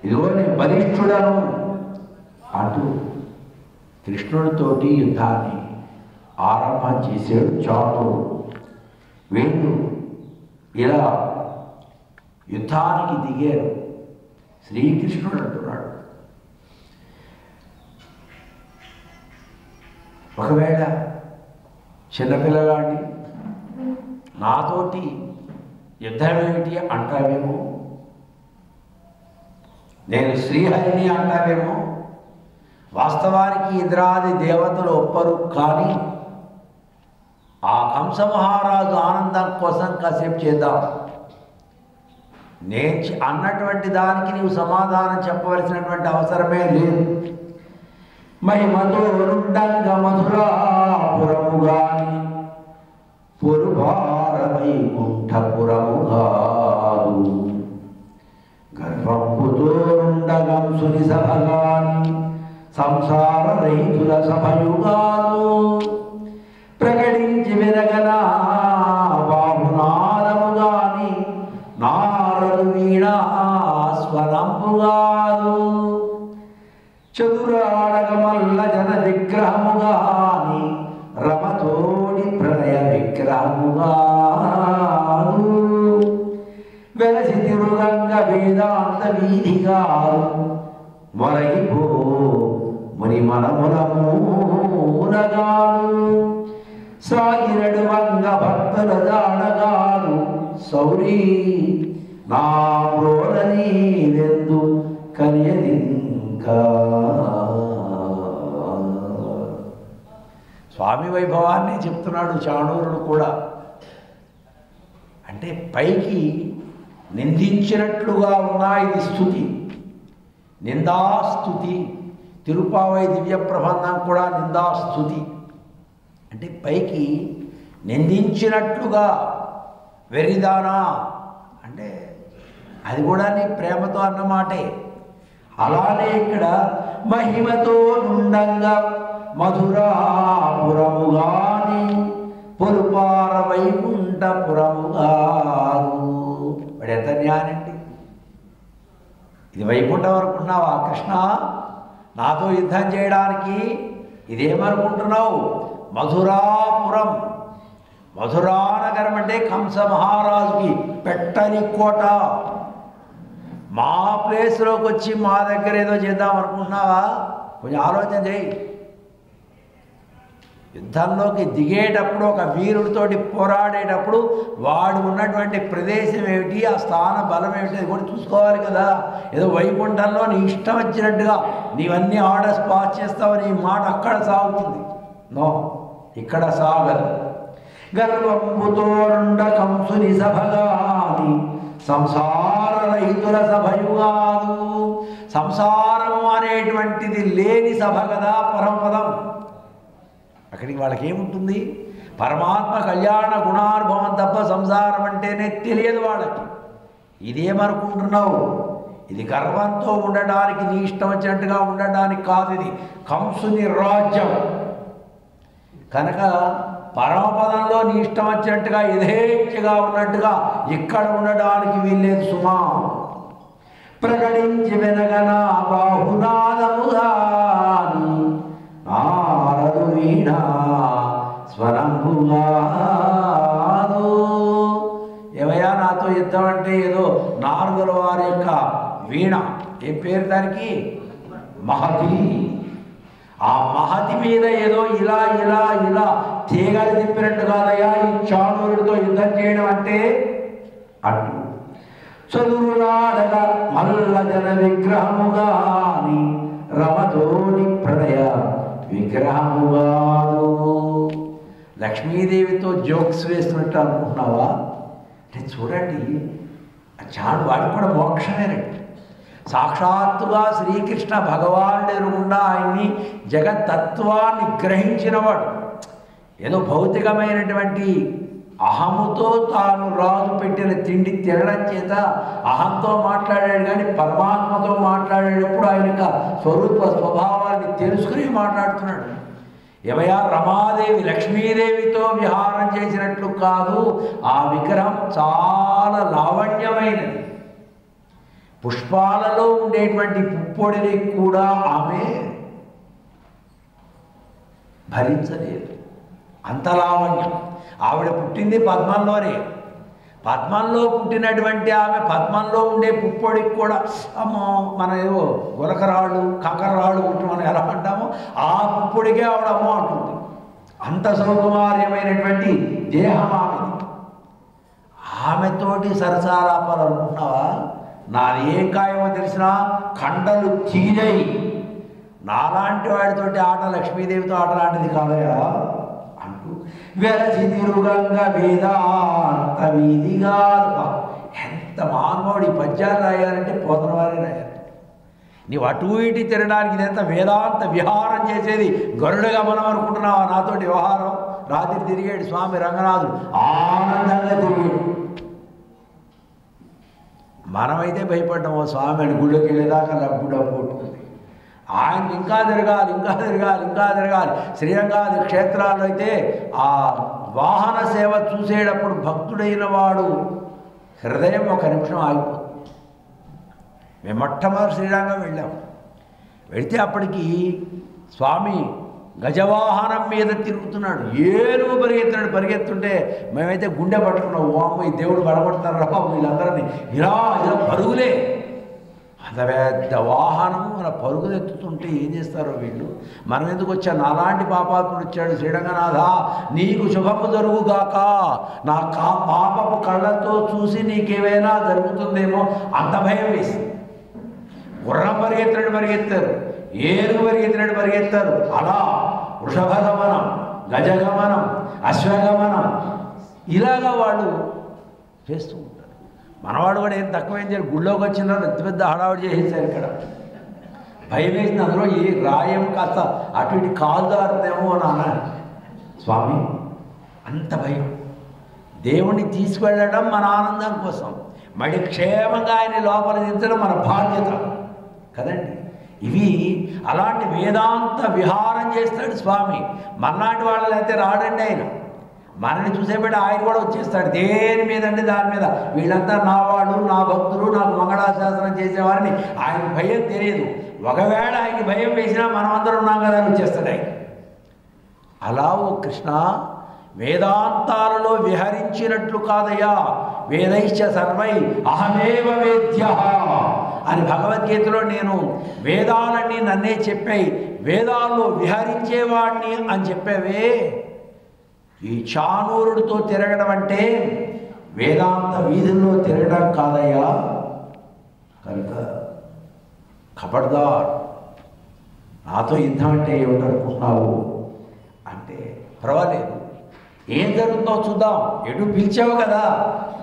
Speaker 1: ఇదిగో నేను బలిష్ఠుడను అంటూ కృష్ణుడితోటి యుద్ధాన్ని ఆరంభం చేశాడు చాణూరుడు. వీళ్ళు ఇలా యుద్ధానికి దిగారు. శ్రీకృష్ణుడు అంటున్నాడు, ఒకవేళ చిన్నపిల్లగాడిని నాతోటి యుద్ధం ఏమిటి అంటావేమో, నేను శ్రీహరిని అంటావేమో. వాస్తవానికి ఇంద్రాది దేవతలు ఒప్పరు. కానీ ఆ కంస మహారాజు ఆనందం కోసం కాసేపు చేద్దాం. నేను అన్నటువంటి దానికి నీవు సమాధానం చెప్పవలసినటువంటి అవసరమే లేదు. మహిమతో నుండంగ మధురాపురము గాని పొరుభార వైకుంఠపురము కాదు. గర్వంబుతో నుండగంసుని సభగాని సంసార రైతుల సభయుగాను. ప్రకటించి విరగనా బాహునాదము గాని నారదు వీణా స్వరంపుగాను. చతురాడగ మల్ల జన విగ్రహము గాని రమతోడి ప్రణయ విగ్రహము గాను. వెలసి తిరుగంగ వేదాంత వీధిగాను మొరగిపో ముని మనములమూనగాను. సాగిరడు వంగ భక్తుల జాడగాను సౌరీ నా బ్రోలని వెందు కలియదింకా. స్వామి వైభవాన్ని చెప్తున్నాడు చాణూరుడు కూడా. అంటే పైకి నిందించినట్లుగా ఉన్న ఇది స్తుతి, నిందాస్తుతి. తిరుపావై దివ్య ప్రబంధం కూడా నిందాస్తుతి. అంటే పైకి నిందించినట్లుగా వెరిదానా అంటే అది కూడా నీ ప్రేమతో అన్నమాటే. అలానే ఇక్కడ మహిమతో నుండంగా మధురాపురము గాని పొరుపార వైకుంఠపురము కాదు. వాడు ఎంత జ్ఞానండి! ఇది వైకుంఠం అనుకున్నావా కృష్ణ? నాతో యుద్ధం చేయడానికి ఇదేమనుకుంటున్నావు? మధురాపురం. మధురానగరం అంటే కంస మహారాజుకి పెట్టని కోట. మా ప్లేస్లోకి వచ్చి మా దగ్గర ఏదో చేద్దాం అనుకుంటున్నావా? కొంచెం ఆలోచన చేయి. యుద్ధంలోకి దిగేటప్పుడు ఒక వీరుడితోటి పోరాడేటప్పుడు వాడు ఉన్నటువంటి ప్రదేశం ఏమిటి, ఆ స్థాన బలం ఏమిటి, అది కూడా చూసుకోవాలి కదా. ఏదో వైకుంఠంలో నీ ఇష్టం వచ్చినట్టుగా నీవన్నీ ఆర్డర్స్ పాస్ చేస్తావు, నీ మాట అక్కడ సాగుతుంది. నో, ఇక్కడ సాగదు. గర్వంబుతో నుండ కంసుని సభగాని సంసార రైతుల సభయుగాదు. సంసారం అనేటువంటిది లేని సభ కదా పరమపదం. అక్కడికి వాళ్ళకి ఏముంటుంది? పరమాత్మ కళ్యాణ గుణానుభవం తప్ప సంసారం అంటేనే తెలియదు వాళ్ళకి. ఇదేమనుకుంటున్నావు? ఇది గర్వంతో ఉండడానికి, నీ ఇష్టం వచ్చినట్టుగా ఉండడానికి కాదు. ఇది కంసుని రాజ్యం. కనుక పరమపదంలో నీ ఇష్టం వచ్చినట్టుగా యథేచ్ఛగా ఉన్నట్టుగా ఇక్కడ ఉండడానికి వీల్లేదు సుమా. ప్రకటించి వెనగనా బాహునాదముగాని నారదు వీణా స్వరంభుగాదు. ఏమయ్యా నాతో యుద్ధం అంటే ఏదో నారదుల వారి యొక్క వీణ, ఏం పేరు దానికి, మహతి. ఆ మహతి మీద ఏదో ఇలా ఇలా ఇలా తీగలు తిప్పినట్టు కాదయ్యా ఈ చాణూరుడితో యుద్ధం చేయడం అంటే అటు. చదురులాడగా మల్ల జన విగ్రహముగాని రమతోని ప్రణయ విగ్రహముగాదు. లక్ష్మీదేవితో జోక్స్ వేస్తున్నట్టు అనుకుంటున్నావా? అంటే చూడండి, ఆ చాడు వాడికి కూడా మోక్షమేనండి. సాక్షాత్తుగా శ్రీకృష్ణ భగవానుడు ఎరుగుండా ఆయన్ని జగత్తత్వాన్ని గ్రహించినవాడు. ఏదో భౌతికమైనటువంటి అహముతో తాను రాజు పెట్టిన తిండి తినడం చేత అహంతో మాట్లాడాడు, కానీ పరమాత్మతో మాట్లాడేటప్పుడు ఆయన యొక్క స్వరూప స్వభావాన్ని తెలుసుకుని మాట్లాడుతున్నాడు. ఏమయ్యా రమాదేవి లక్ష్మీదేవితో విహారం చేసినట్లు కాదు, ఆ విగ్రహం చాలా లావణ్యమైనది. పుష్పాలలో ఉండేటువంటి పుప్పొడిని కూడా ఆమె భరించలేదు, అంత లావణ్యం. ఆవిడ పుట్టింది పద్మంలోనే. పద్మంలో పుట్టినటువంటి ఆమె పద్మంలో ఉండే పుప్పొడికి కూడా అమ్మో మన ఏవో గులకరాళ్ళు కంకరరాళ్ళు పుట్టి మనం ఎలా అంటామో ఆ పుప్పొడికే ఆవిడ అమ్మో అంటుంది. అంత సౌకుమార్యమైనటువంటి దేహం ఆమెది. ఆమెతోటి సరసారాపాలు అనుకుంటున్నావా? నాది ఏం ఖాయమో తెలిసినా కండలు తీరై నాలాంటి వాడితోటి ఆట లక్ష్మీదేవితో ఆట లాంటిది కాదయా అంటూ వెరసి తిరుగంగా వేదాంత వీధిగా. ఎంత మానవుడు ఈ పద్యాలు రాయాలంటే పోతన వారే రాయాలి. నీవు అటు ఇటు తిరగడానికి ఇదంతా వేదాంత విహారం చేసేది గరుడ గమనం అనుకుంటున్నావా? నాతోటి వ్యవహారం. రాత్రి తిరిగాడు స్వామి రంగనాథుడు, ఆనందంగా తిరిగాడు. మనమైతే భయపడ్డాము, స్వామి అని గుళ్ళోకి వెళ్ళేదాకా డబ్బు డబ్బు ఉంటుంది. ఆయనకి ఇంకా తిరగాలి ఇంకా తిరగాలి ఇంకా తిరగాలి. శ్రీరంగాది క్షేత్రాల్లో అయితే ఆ వాహన సేవ చూసేటప్పుడు భక్తుడైన వాడు హృదయం ఒక నిమిషం ఆగిపోతుంది. మేము మొట్టమొదటి శ్రీరంగం వెళ్ళాము. వెళితే అప్పటికి స్వామి గజవాహనం మీద తిరుగుతున్నాడు, ఏనుగు పరిగెత్తుంటే మేమైతే గుండె పట్టుకున్నాం. ఓ అమ్మ ఈ దేవుడు బలపడుతున్నారు బాబు వీళ్ళందరినీ, ఇలా ఇలా పరుగులే. అంత పెద్ద వాహనం అలా పరుగులు ఎత్తుతుంటే ఏం చేస్తారో వీళ్ళు. మనం ఎందుకు వచ్చాను, నాలాంటి పాపాత్ముడు వచ్చాడు. శ్రీరంగనాథ నీకు శుభము జరుగుగాక, నా పాపపు కళ్ళతో చూసి నీకేమైనా జరుగుతుందేమో అంత భయం వేసింది. గుర్రం పరిగెత్తారు, ఏనుగు పరిగెత్తారు. అలా వృషభగమనం, గజగమనం, అశ్వగమనం ఇలాగా వాళ్ళు చేస్తూ ఉంటారు. మనవాడు కూడా ఏం తక్కువేం చేయాలి, గుళ్ళోకి వచ్చిన పెద్ద పెద్ద హడావుడి చేసేసారు. ఇక్కడ భయం వేసింది. అందులో ఈ రాయం కాస్త అటు ఇటు కాలు దారుతుందేమో అని అన్నాడు స్వామి. అంత భయం. దేవుణ్ణి తీసుకువెళ్ళడం మన ఆనందం కోసం, మళ్ళీ క్షేమంగా ఆయన లోపల దించడం మన బాధ్యత కదండి. ఇవి అలాంటి వేదాంత విహారం చేస్తాడు స్వామి. మన్నాటి వాళ్ళని అయితే రాడండి ఆయన. మనని చూసేబట్టి ఆయన కూడా వచ్చేస్తాడు. దేని మీద అంటే దాని మీద. వీళ్ళంతా నా వాళ్ళు, నా భక్తులు, నాకు మంగళాశాసనం చేసేవారిని ఆయన భయం తెలియదు. ఒకవేళ ఆయనకి భయం వేసినా మనమందరం ఉన్నాం కదా అని వచ్చేస్తాడు ఆయన. అలా ఓ కృష్ణ వేదాంతాలలో విహరించినట్లు కాదయ్యా. వేదైశ్చ సర్వై అహమేవ వేద్య అని భగవద్గీతలో నేను వేదాలన్నీ నన్నే చెప్పాయి, వేదాల్లో విహరించేవాడిని అని చెప్పావే. ఈ చానూరుడితో తిరగడం అంటే వేదాంత వీధుల్లో తిరగడం కాదయ్యా. కనుక ఖబర్దార్, నాతో యుద్ధం అంటే ఏమిటనుకుంటున్నావు అంటే, పర్వాలేదు ఏం జరుగుతుందో చూద్దాం, ఎటు పిలిచావు కదా,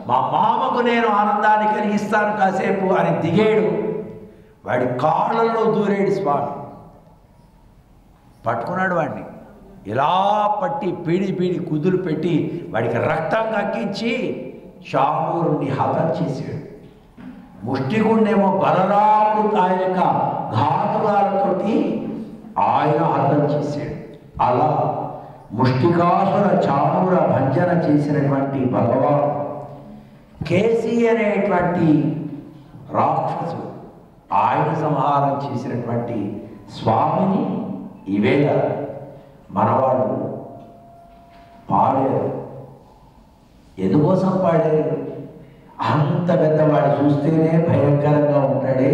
Speaker 1: మా మామకు నేను ఆనందాన్ని కలిగిస్తాను కాసేపు అని దిగాడు. వాడి కాళ్ళల్లో దూరేడు స్వామి. పట్టుకున్నాడు వాడిని, ఇలా పట్టి పీడి కుదులు పెట్టి వాడికి రక్తం కక్కించి చానూరుని హతం చేశాడు. ముష్టిగుండేమో బలరాముడు ఆయన యొక్క ఘాతుకాలతోటి ఆయన హతం చేశాడు. అలా ముష్టికాసుర చాణూర భంజన చేసినటువంటి భగవాన్ కేసీ అనేటువంటి రాక్షసుడు ఆయన సంహారం చేసినటువంటి స్వామిని ఈవేళ మనవాళ్ళు పాడారు. ఎందుకోసం పాడారు? అంత పెద్దవాడు చూస్తేనే భయంకరంగా ఉంటాడే,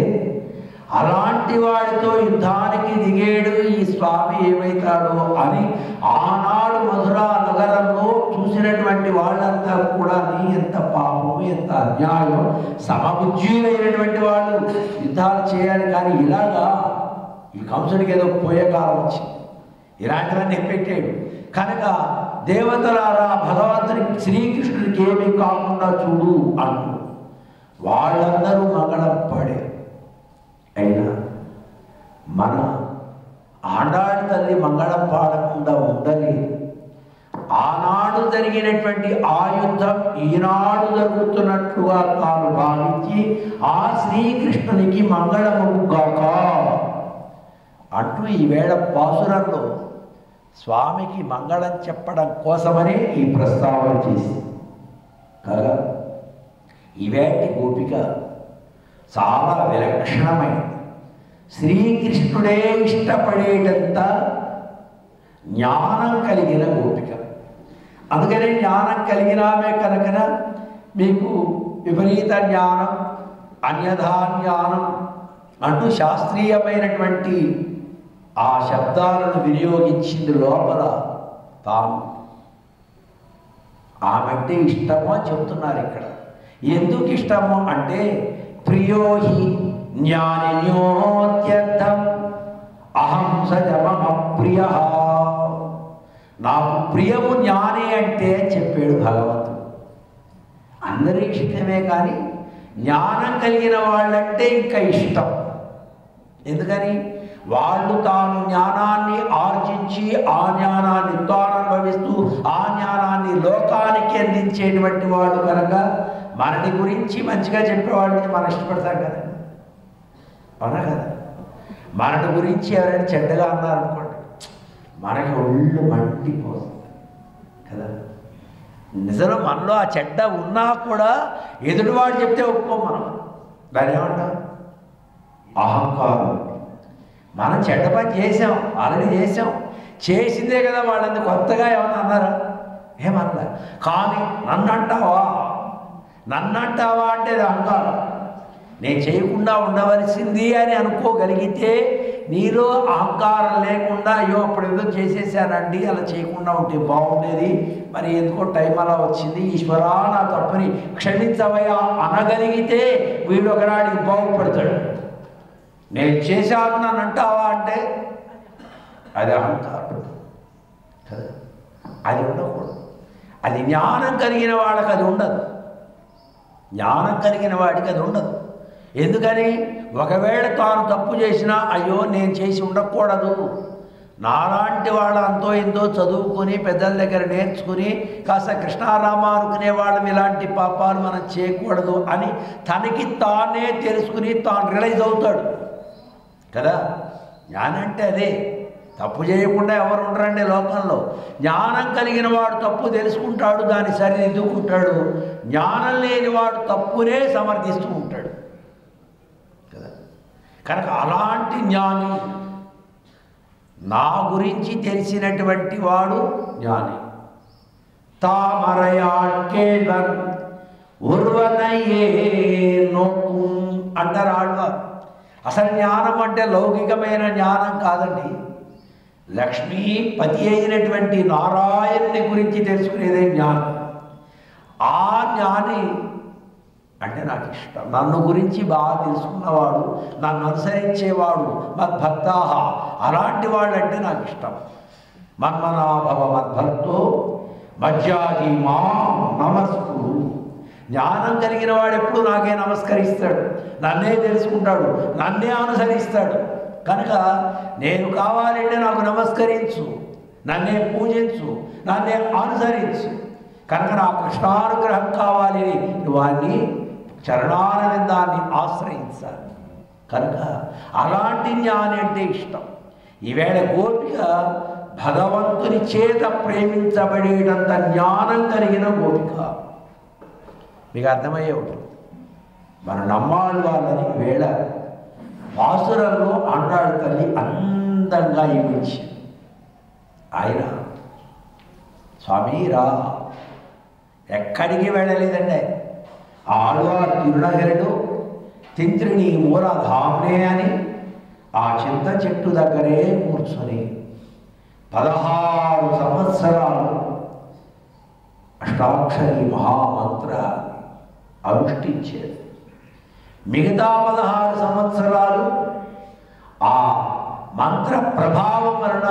Speaker 1: అలాంటి వాడితో యుద్ధానికి దిగేడు ఈ స్వామి ఏమైతాడో అని ఆనాడు మధురా నగరంలో చూసినటువంటి వాళ్ళంతా కూడా నీ ఎంత పాపం, ఎంత అన్యాయం, సమబుద్ధులైనటువంటి వాళ్ళు యుద్ధాలు చేయాలి. కానీ ఇలాగా ఈ కంసుడికి ఏదో పోయే కాలం వచ్చింది, ఇలాంటివన్నీ పెట్టాడు. కనుక దేవతలారా భగవంతునికి శ్రీకృష్ణుడికి ఏమీ కాకుండా చూడు అంటూ వాళ్ళందరూ మంగళం పాడారు. అయినా మన ఆండాడి తల్లి మంగళం పాడకుండా ఉండలేదు. ఆనాడు జరిగినటువంటి ఆ యుద్ధం ఈనాడు జరుగుతున్నట్లుగా తాను భావించి ఆ శ్రీకృష్ణునికి మంగళము గాక అంటూ ఈవేళ పాసురంలో స్వామికి మంగళం చెప్పడం కోసమనే ఈ ప్రస్తావన చేసింది. కదా ఈవేటి గోపిక చాలా విలక్షణమైంది. శ్రీకృష్ణుడే ఇష్టపడేటంత జ్ఞానం కలిగిన గోపిక. అందుకనే జ్ఞానం కలిగినామే కనుక మీకు విపరీత జ్ఞానం, అన్యథా జ్ఞానం అంటూ శాస్త్రీయమైనటువంటి ఆ శబ్దాలను వినియోగించింది లోపల తాను. ఆమెంటే ఇష్టమో చెప్తున్నారు ఇక్కడ. ఎందుకు ఇష్టము అంటే ప్రియోహి జ్ఞానిన్యోత్యర్థం అహం సజమమ ప్రియ. నాకు ప్రియము జ్ఞాని అంటే చెప్పాడు భగవంతుడు. అందరి ఇష్టమే, కానీ జ్ఞానం కలిగిన వాళ్ళంటే ఇంకా ఇష్టం. ఎందుకని? వాళ్ళు తాను జ్ఞానాన్ని ఆర్జించి ఆ జ్ఞానాన్ని తాను అనుభవిస్తూ ఆ జ్ఞానాన్ని లోకానికి అందించేటువంటి వాడు కనుక మనని గురించి మంచిగా చెప్పేవాడిని మనం ఇష్టపడతాం కదా, అవునా కదా? మనని గురించి ఎవరైనా చెడ్డగా అన్నారనుకోండి, మనకి ఒళ్ళు మండిపోతుంది కదా. నిజంలో మనలో ఆ చెడ్డ ఉన్నా కూడా ఎదుటివాడు చెప్తే ఒప్పుకోం మనం. దాని ఏమంటాం? అహంకారం. మనం చెడ్డ పని చేసాం, ఆల్రెడీ చేసాం, చేసిందే కదా. వాళ్ళని కొత్తగా ఏమన్నా అన్నారా? ఏమన్నా. కానీ నన్నంటావా అంటే అది అహంకారం. నేను చేయకుండా ఉండవలసింది అని అనుకోగలిగితే నీలో అహంకారం లేకుండా అయ్యో అప్పుడు ఏదో చేసేసానండి, అలా చేయకుండా ఉంటే బాగుండేది, మరి ఎందుకో టైం అలా వచ్చింది, ఈశ్వరా నా తప్పుని క్షమించవయ్యా అనగలిగితే వీడు ఒకనాడికి బాగుపడతాడు. నేను చేశాను నన్ను అంటావా అంటే అది అహంకారం కదా. అది ఉండకూడదు. అది జ్ఞానం కలిగిన వాళ్ళకి అది ఉండదు. జ్ఞానం కలిగిన వాడికి అది ఉండదు. ఎందుకని? ఒకవేళ తాను తప్పు చేసినా అయ్యో నేను చేసి ఉండకూడదు, నాలాంటి వాళ్ళు అంతో ఎంతో చదువుకుని పెద్దల దగ్గర నేర్చుకుని కాస్త కృష్ణారామ అనుకునే వాళ్ళం ఇలాంటి పాపాలు మనం చేయకూడదు అని తనకి తానే తెలుసుకుని తాను రియలైజ్ అవుతాడు కదా. జ్ఞానం అంటే అదే. తప్పు చేయకుండా ఎవరు ఉండరండి లోకంలో. జ్ఞానం కలిగిన వాడు తప్పు తెలుసుకుంటాడు, దాన్ని సరిదిద్దుకుంటాడు. జ్ఞానం లేని వాడు తప్పునే సమర్థిస్తూ ఉంటాడు కదా. కనుక అలాంటి జ్ఞాని, నా గురించి తెలిసినటువంటి వాడు జ్ఞాని. తామరయాడ్కేళన్ ఉర్వనయ్యే నోకు అంటారు ఆళ్వారు. అసలు జ్ఞానం అంటే లౌకికమైన జ్ఞానం కాదండి. లక్ష్మీపతి అయినటువంటి నారాయణుని గురించి తెలుసుకునేదే జ్ఞానం. ఆ జ్ఞాని అంటే నాకు ఇష్టం. నన్ను గురించి బాగా తెలుసుకున్నవాడు, నన్ను అనుసరించేవాడు, మద్భక్తాహ, అలాంటి వాడు అంటే నాకు ఇష్టం. మన్మనాభవ మద్భక్తో మజ్జాది మా నమస్కుడు. జ్ఞానం కలిగిన వాడు ఎప్పుడు నాకే నమస్కరిస్తాడు, నన్నే తెలుసుకుంటాడు, నన్నే అనుసరిస్తాడు. కనుక నేను కావాలంటే నాకు నమస్కరించు, నన్నే పూజించు, నన్నే అనుసరించు. కనుక నా కృష్ణానుగ్రహం కావాలి, వారిని చరణారవిందాన్ని ఆశ్రయించాలి. కనుక అలాంటి జ్ఞాని అంటే ఇష్టం. ఈవేళ గోపిక భగవంతుని చేత ప్రేమించబడేటంత జ్ఞానం కలిగిన గోపిక. మీకు అర్థమయ్యే ఉంటుంది. మన నమ్మాళ్ళు వాళ్ళని వేళ వాసురంలో ఆండాళ్ళ తల్లి అందంగా ఇవ్వచ్చు. ఆయన స్వామి రా, ఎక్కడికి వెళ్ళలేదండి. ఆళ్వార్ తిరునగరుడు తింత్రిని మూల ధామ్నే అని ఆ చింత చెట్టు దగ్గరే కూర్చొని 16 సంవత్సరాలు అష్టాక్షరి మహామంత్ర అనుష్ఠించారు. మిగతా 16 సంవత్సరాలు ఆ మంత్ర ప్రభావం వలన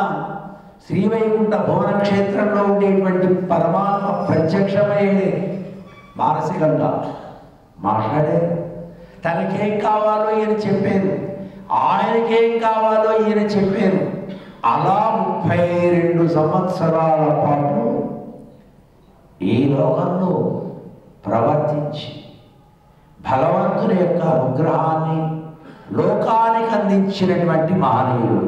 Speaker 1: శ్రీవైకుంఠ భువన క్షేత్రంలో ఉండేటువంటి పరమాత్మ ప్రత్యక్షమయ్యే మానసికంగా మాట్లాడారు. తనకేం కావాలో ఈయన చెప్పారు, ఆయనకేం కావాలో ఈయన చెప్పారు. అలా 32 సంవత్సరాల పాటు ఈ లోకంలో ప్రవర్తించి భగవంతుని యొక్క అనుగ్రహాన్ని లోకానికి అందించినటువంటి మహనీయుడు.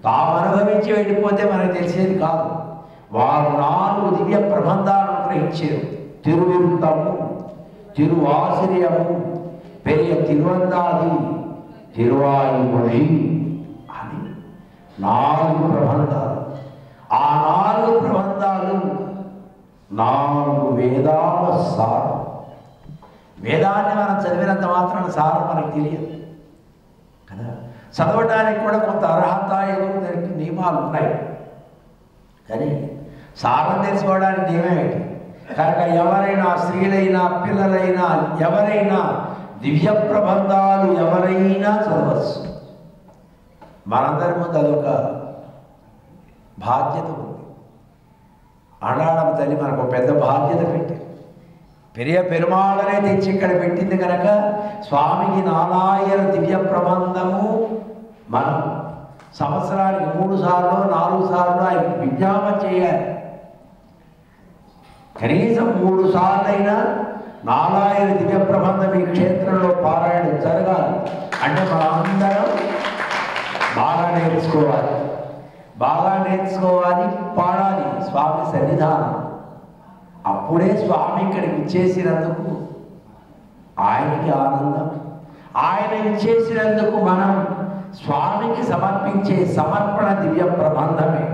Speaker 1: తాము అనుభవించి వెళ్ళిపోతే మనకు తెలిసేది కాదు. వారు 4 దివ్య ప్రబంధాలను అనుగ్రహించారు. తిరువిరుత్తము, తిరువాసిరియము, పెరియ తిరువందాది, తిరువాయుమొഴി అని 4 ప్రబంధాలు. ఆ 4 ప్రబంధాలు 4 వేదాల సారం. వేదాన్ని మనం చదివినంత మాత్రాన సారం మనకు తెలియదు కదా. చదవడానికి కూడా కొంత అర్హత ఏదో దానికి నియమాలు ఉన్నాయి, కానీ సారం తెలుసుకోవడానికి నియమేంటి కనుక ఎవరైనా స్త్రీలైనా పిల్లలైనా ఎవరైనా దివ్య ప్రబంధాలు ఎవరైనా చదవచ్చు. మనందరి ముందు అదొక బాధ్యత ఉంది. ఆడాడమ్మ తల్లి మనకు పెద్ద బాధ్యత పెట్టింది. పెరియ పెరుమాళనే తెచ్చి ఇక్కడ పెట్టింది కనుక స్వామికి 4000 దివ్య ప్రబంధము మనం సంవత్సరానికి 3 సార్లు 4 సార్లు ఆయన విజ్ఞాపన చేయాలి. కనీసం 3 సార్లు అయినా 4000 దివ్య ప్రబంధం ఈ క్షేత్రంలో పారాయణ జరగాలి. అంటే మనందరం బాగా నేర్చుకోవాలి, పాడాలి స్వామి సన్నిధానం. అప్పుడే స్వామి ఇక్కడికి ఇచ్చేసినందుకు ఆయనకి ఆనందం. ఆయన ఇచ్చేసినందుకు మనం స్వామికి సమర్పించే సమర్పణ దివ్య ప్రబంధమే.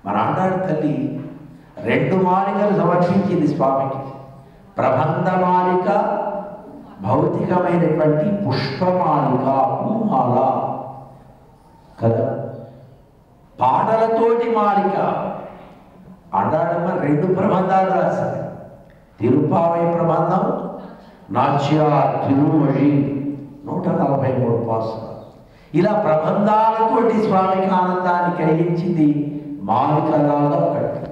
Speaker 1: మన ఆండాళ్ళ తల్లి 2 మాలికలు సమర్పించింది స్వామికి. ప్రబంధమాలిక, భౌతికమైనటువంటి పుష్పమాలిక, పూమాల కదా. పాటలతోటి మాలిక. ఆండాళ్ళమ్మ 2 ప్రబంధాలు రాసింది. తిరుపావై ప్రబంధం, నాచ్యార్ తిరుమొഴി 143 పాసులు. ఇలా ప్రబంధాలతోటి స్వామికి ఆనందాన్ని కలిగించింది మాలికలాగా కట్టి.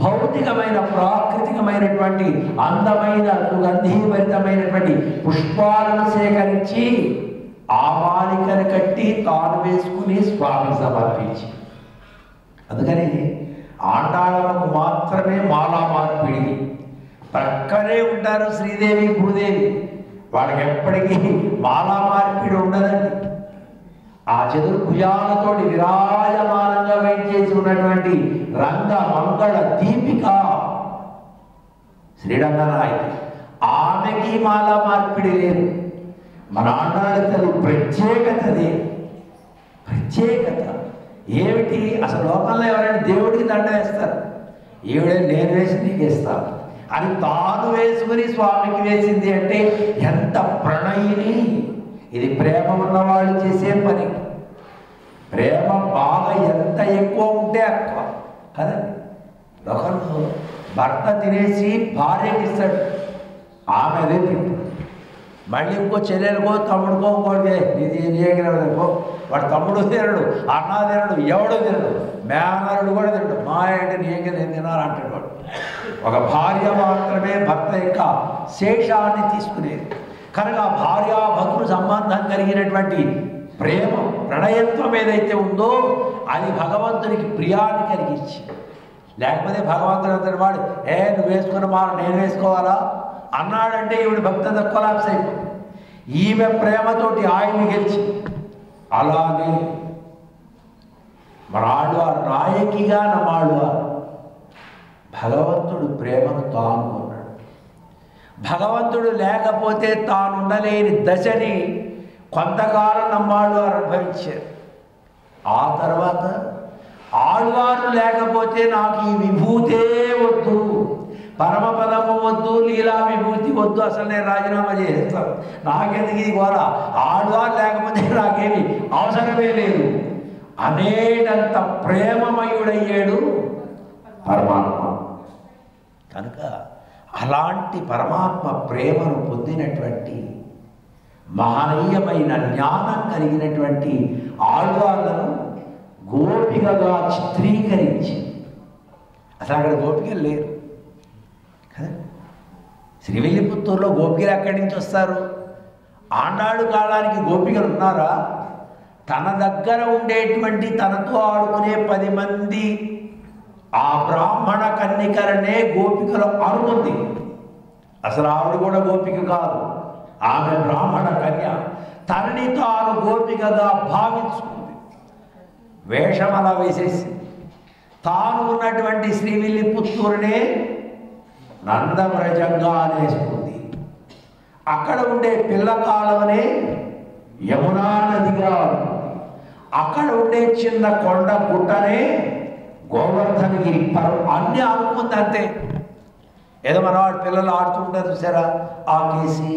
Speaker 1: భౌతికమైన ప్రాకృతికమైనటువంటి అందమైన సుగంధీభరితమైనటువంటి పుష్పాలను సేకరించి ఆ మాలికను కట్టి తాను వేసుకుని స్వామికి సమర్పించి. అందుకని ఆండాళ్ళకు మాత్రమే మాలా మార్పిడి. ప్రక్కనే ఉంటారు శ్రీదేవి భూదేవి, వాళ్ళకి ఎప్పటికీ మాలా మార్పిడి ఉండదండి. ఆ చతుర్భుజాలతోటి విరాజమానంగా వేయించేసి ఉన్నటువంటి రంగ మంగళ దీపిక శ్రీరంగనాయకి, ఆమెకి మాలా మార్పిడి లేదు. మన ఆండాళ్ళ తల్లి ప్రత్యేకతది. ప్రత్యేకత ఏమిటి? అసలు లోకంలో ఎవరైనా దేవుడికి దండ వేస్తారు, ఈవిడే నేను వేసి నీకు ఇస్తాను అని తాను వేసుకుని స్వామికి వేసింది అంటే ఎంత ప్రణయిని. ఇది ప్రేమ ఉన్నవాళ్ళు చేసే పని. ప్రేమ బాగా ఎంత ఎక్కువ ఉంటే ఎక్కువ కదండి. లోకంలో భర్త తినేసి భార్యకి ఇస్తాడు, ఆమె అదే తింటాడు. మళ్ళీ ఇంకో చెల్లెలకో తమ్ముడికో ఇంకోటి ఇది చేయగలనుకో, వాడు తమ్ముడు తినడు, అన్న తినడు, ఎవడో తినడు, మేనరుడు కూడా తినడు. మా ఏంటి నీకే నేను తినాలంటాడు వాడు. ఒక భార్య మాత్రమే భర్త యొక్క శేషాన్ని తీసుకునేది. కనుక భార్యాభర్తృ సంబంధం కలిగినటువంటి ప్రేమ ప్రణయత్వం ఏదైతే ఉందో అది భగవంతునికి ప్రియాన్ని కలిగించి. లేకపోతే భగవంతుడు అంతటి వాడు నువ్వు వేసుకున్న మాల నేను వేసుకోవాలా అన్నాడంటే ఈవిడ భక్త కొలాప్స్ అయిపోయింది. ఈమె ప్రేమతోటి ఆయన్ని గెలిచి అలానే మన ఆళ్వార్ నాయకిగా నమ్మాళ్వార్ భగవంతుడు ప్రేమను తాను ఉన్నాడు. భగవంతుడు లేకపోతే తానుండలేని దశని కొంతకాలం నమ్మాళ్వారు అనుభవించారు. ఆ తర్వాత ఆళ్వారు లేకపోతే నాకు ఈ విభూతే వద్దు, పరమపదము వద్దు, లీలా విభూతి వద్దు, అసలు నేను రాజీనామా చేస్తాను, నాకెందుకు ఇది గోల, ఆళ్వారు లేకపోతే నాకేమి అవసరమే లేదు అనేటంత ప్రేమమయుడయ్యాడు పరమాత్మ. కనుక అలాంటి పరమాత్మ ప్రేమను పొందినటువంటి మహనీయమైన జ్ఞానం కలిగినటువంటి ఆళ్వార్లను గోపికగా చిత్రీకరించి, అసలు అక్కడ గోపికలు లేరు కదా. శ్రీవిల్లిపుత్తూరులో గోపికలు ఎక్కడి నుంచి వస్తారు? ఆండాడు కాలానికి గోపికలు ఉన్నారా? తన దగ్గర ఉండేటువంటి తనతో ఆడుకునే 10 మంది ఆ బ్రాహ్మణ కన్నికలనే గోపికలు అనుకుంది. అసలు ఆవిడ కూడా గోపిక కాదు, ఆమె బ్రాహ్మణ కన్య. తనని తాను గోపికగా భావించుకుంది, వేషం అలా వేసేసి తాను ఉన్నటువంటి శ్రీవిల్లిపుత్తూరునే నందవ్రజంగా అనేసుకుంది. అక్కడ ఉండే పిల్లకాలవనే యమునా నదిగా, అక్కడ ఉండే చిన్న కొండ గుట్టనే గోవర్ధనగిరి పర్వతం అన్నీ ఆడుకుంది అంతే. ఏదో మనవాడు పిల్లలు ఆడుతుంటారు చూసారా, ఆకేసి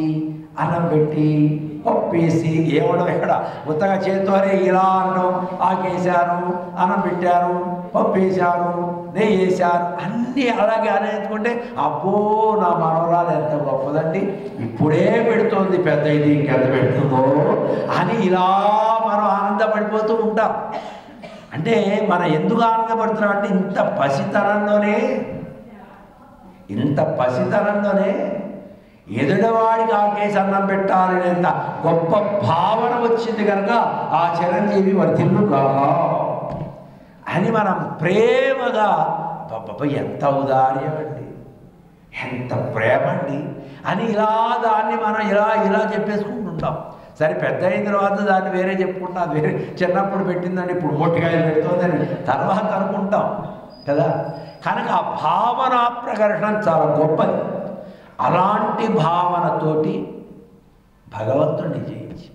Speaker 1: అన్నం పెట్టి పప్పేసి ఏమడం ఎక్కడ ఉత్తగా చేతితోనే ఇలా అన్నం ఆకేసాను, అన్నం పెట్టాను, పప్పు వేసాను, నెయ్యి వేసాను, అన్నీ అలాగే అనేసుకుంటే అబ్బో నా మనవరాలు ఎంత గొప్పదండి, ఇప్పుడే పెడుతోంది, పెద్ద ఇది ఇంకెంత పెడుతుందో అని ఇలా మనం ఆనందపడిపోతూ ఉంటాం. అంటే మనం ఎందుకు ఆనందపడుతున్నాం అంటే ఇంత పసితనంలోనే ఎదుడవాడికి ఆకేసి అన్నం పెట్టాలనేంత గొప్ప భావన వచ్చింది కనుక ఆ చిరంజీవి వర్ధిల్లు కాగా అని మనం ప్రేమగా ఎంత ఔదార్యం అండి, ఎంత ప్రేమ అండి అని ఇలా దాన్ని మనం ఇలా చెప్పేసుకుంటుంటాం. సరే పెద్ద అయిన తర్వాత దాన్ని వేరే చెప్పుకుంటాం, అది వేరే చిన్నప్పుడు పెట్టిందండి ఇప్పుడు మొట్టికాయలు పెడుతుందని తర్వాత అనుకుంటాం కదా. కనుక ఆ భావన ప్రకటన చాలా గొప్పది. అలాంటి భావనతోటి భగవంతుడిని జయించి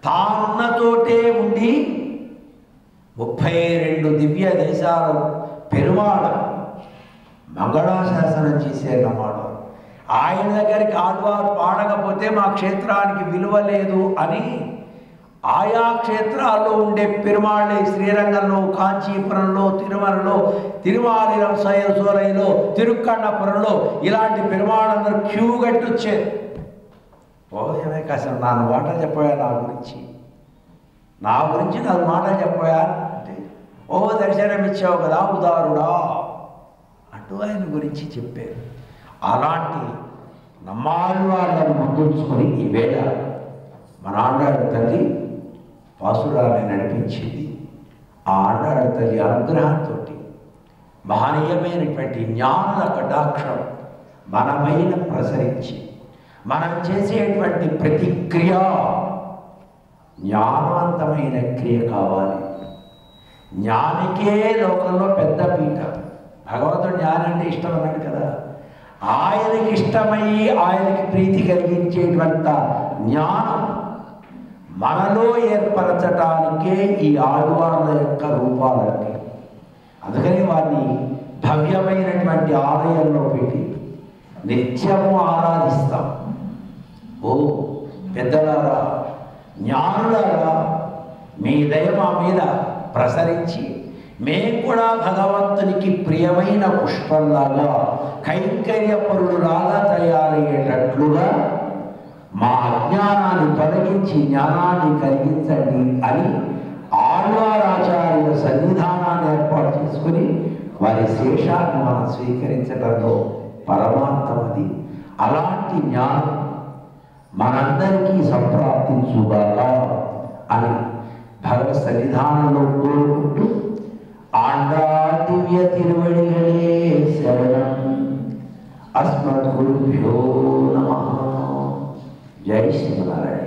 Speaker 1: తానున్న చోటే ఉండి 32 దివ్య దేశాలు పెరుమాళ మంగళాశాసనం చేసేటమాట. ఆయన దగ్గరికి ఆళ్వారు పాడకపోతే మా క్షేత్రానికి విలువ లేదు అని ఆయా క్షేత్రాల్లో ఉండే పెరుమాళ్ళే శ్రీరంగంలో, కాంచీపురంలో, తిరుమలలో, తిరుమాలిరం సోలైలో, తిరుక్కన్నపురంలో ఇలాంటి పెరుమాళ్ళందరూ క్యూ కట్టి వచ్చారు. ఏమే కాసిన 4 మాటలు చెప్పాయా నా గురించి 4 మాటలు చెప్పాయా అంటే దర్శనం ఇచ్చావు కదా ఉదారుడా అంటూ ఆయన గురించి చెప్పారు. అలాంటి నమ్మాళ్వార్లను ముందుంచుకొని ఈవేళ మన ఆండాడు తల్లి పాసురాన్ని నడిపించింది. ఆ ఆండాడు తల్లి అనుగ్రహంతో మహనీయమైనటువంటి జ్ఞానుల కటాక్షం మనమైన ప్రసరించి మనం చేసేటువంటి ప్రతి క్రియ జ్ఞానవంతమైన క్రియ కావాలి. జ్ఞానికే లోకంలో పెద్ద పీఠ. భగవంతుడు జ్ఞానం అంటే ఇష్టం అన్నాడు కదా, ఆయనకి ఇష్టమయ్యి ఆయనకి ప్రీతి కలిగించేటువంటి జ్ఞానం మనలో ఏర్పరచటానికే ఈ ఆళ్వార్ల యొక్క రూపాలన్నీ. అందుకని వారిని భవ్యమైనటువంటి ఆలయంలో పెట్టి నిత్యము ఆరాధిస్తాం. పెద్దలారా, జ్ఞానులారా, మీ దయ మా మీద ప్రసరించి మేము కూడా భగవంతునికి ప్రియమైన పుష్పంలాగా కైంకర్యపరుడులాగా తయారయ్యేటట్లుగా మా అజ్ఞానాన్ని తొలగించి జ్ఞానాన్ని కలిగించండి అని ఆళ్వారాచార్యుల సన్నిధానాన్ని ఏర్పాటు చేసుకుని వారి శేషాన్ని మనం స్వీకరించడంలో పరమార్థమది. అలాంటి జ్ఞానం మనందరికీ సంప్రాప్తించుగాక అని భగవత్ సన్నిధానంలో కోరుకుంటూ ఆండాళ్ దివ్య తిరువడిகளே శరణం. అస్మద్గురుభ్యో నమః. జై శ్రీమన్నారాయణ.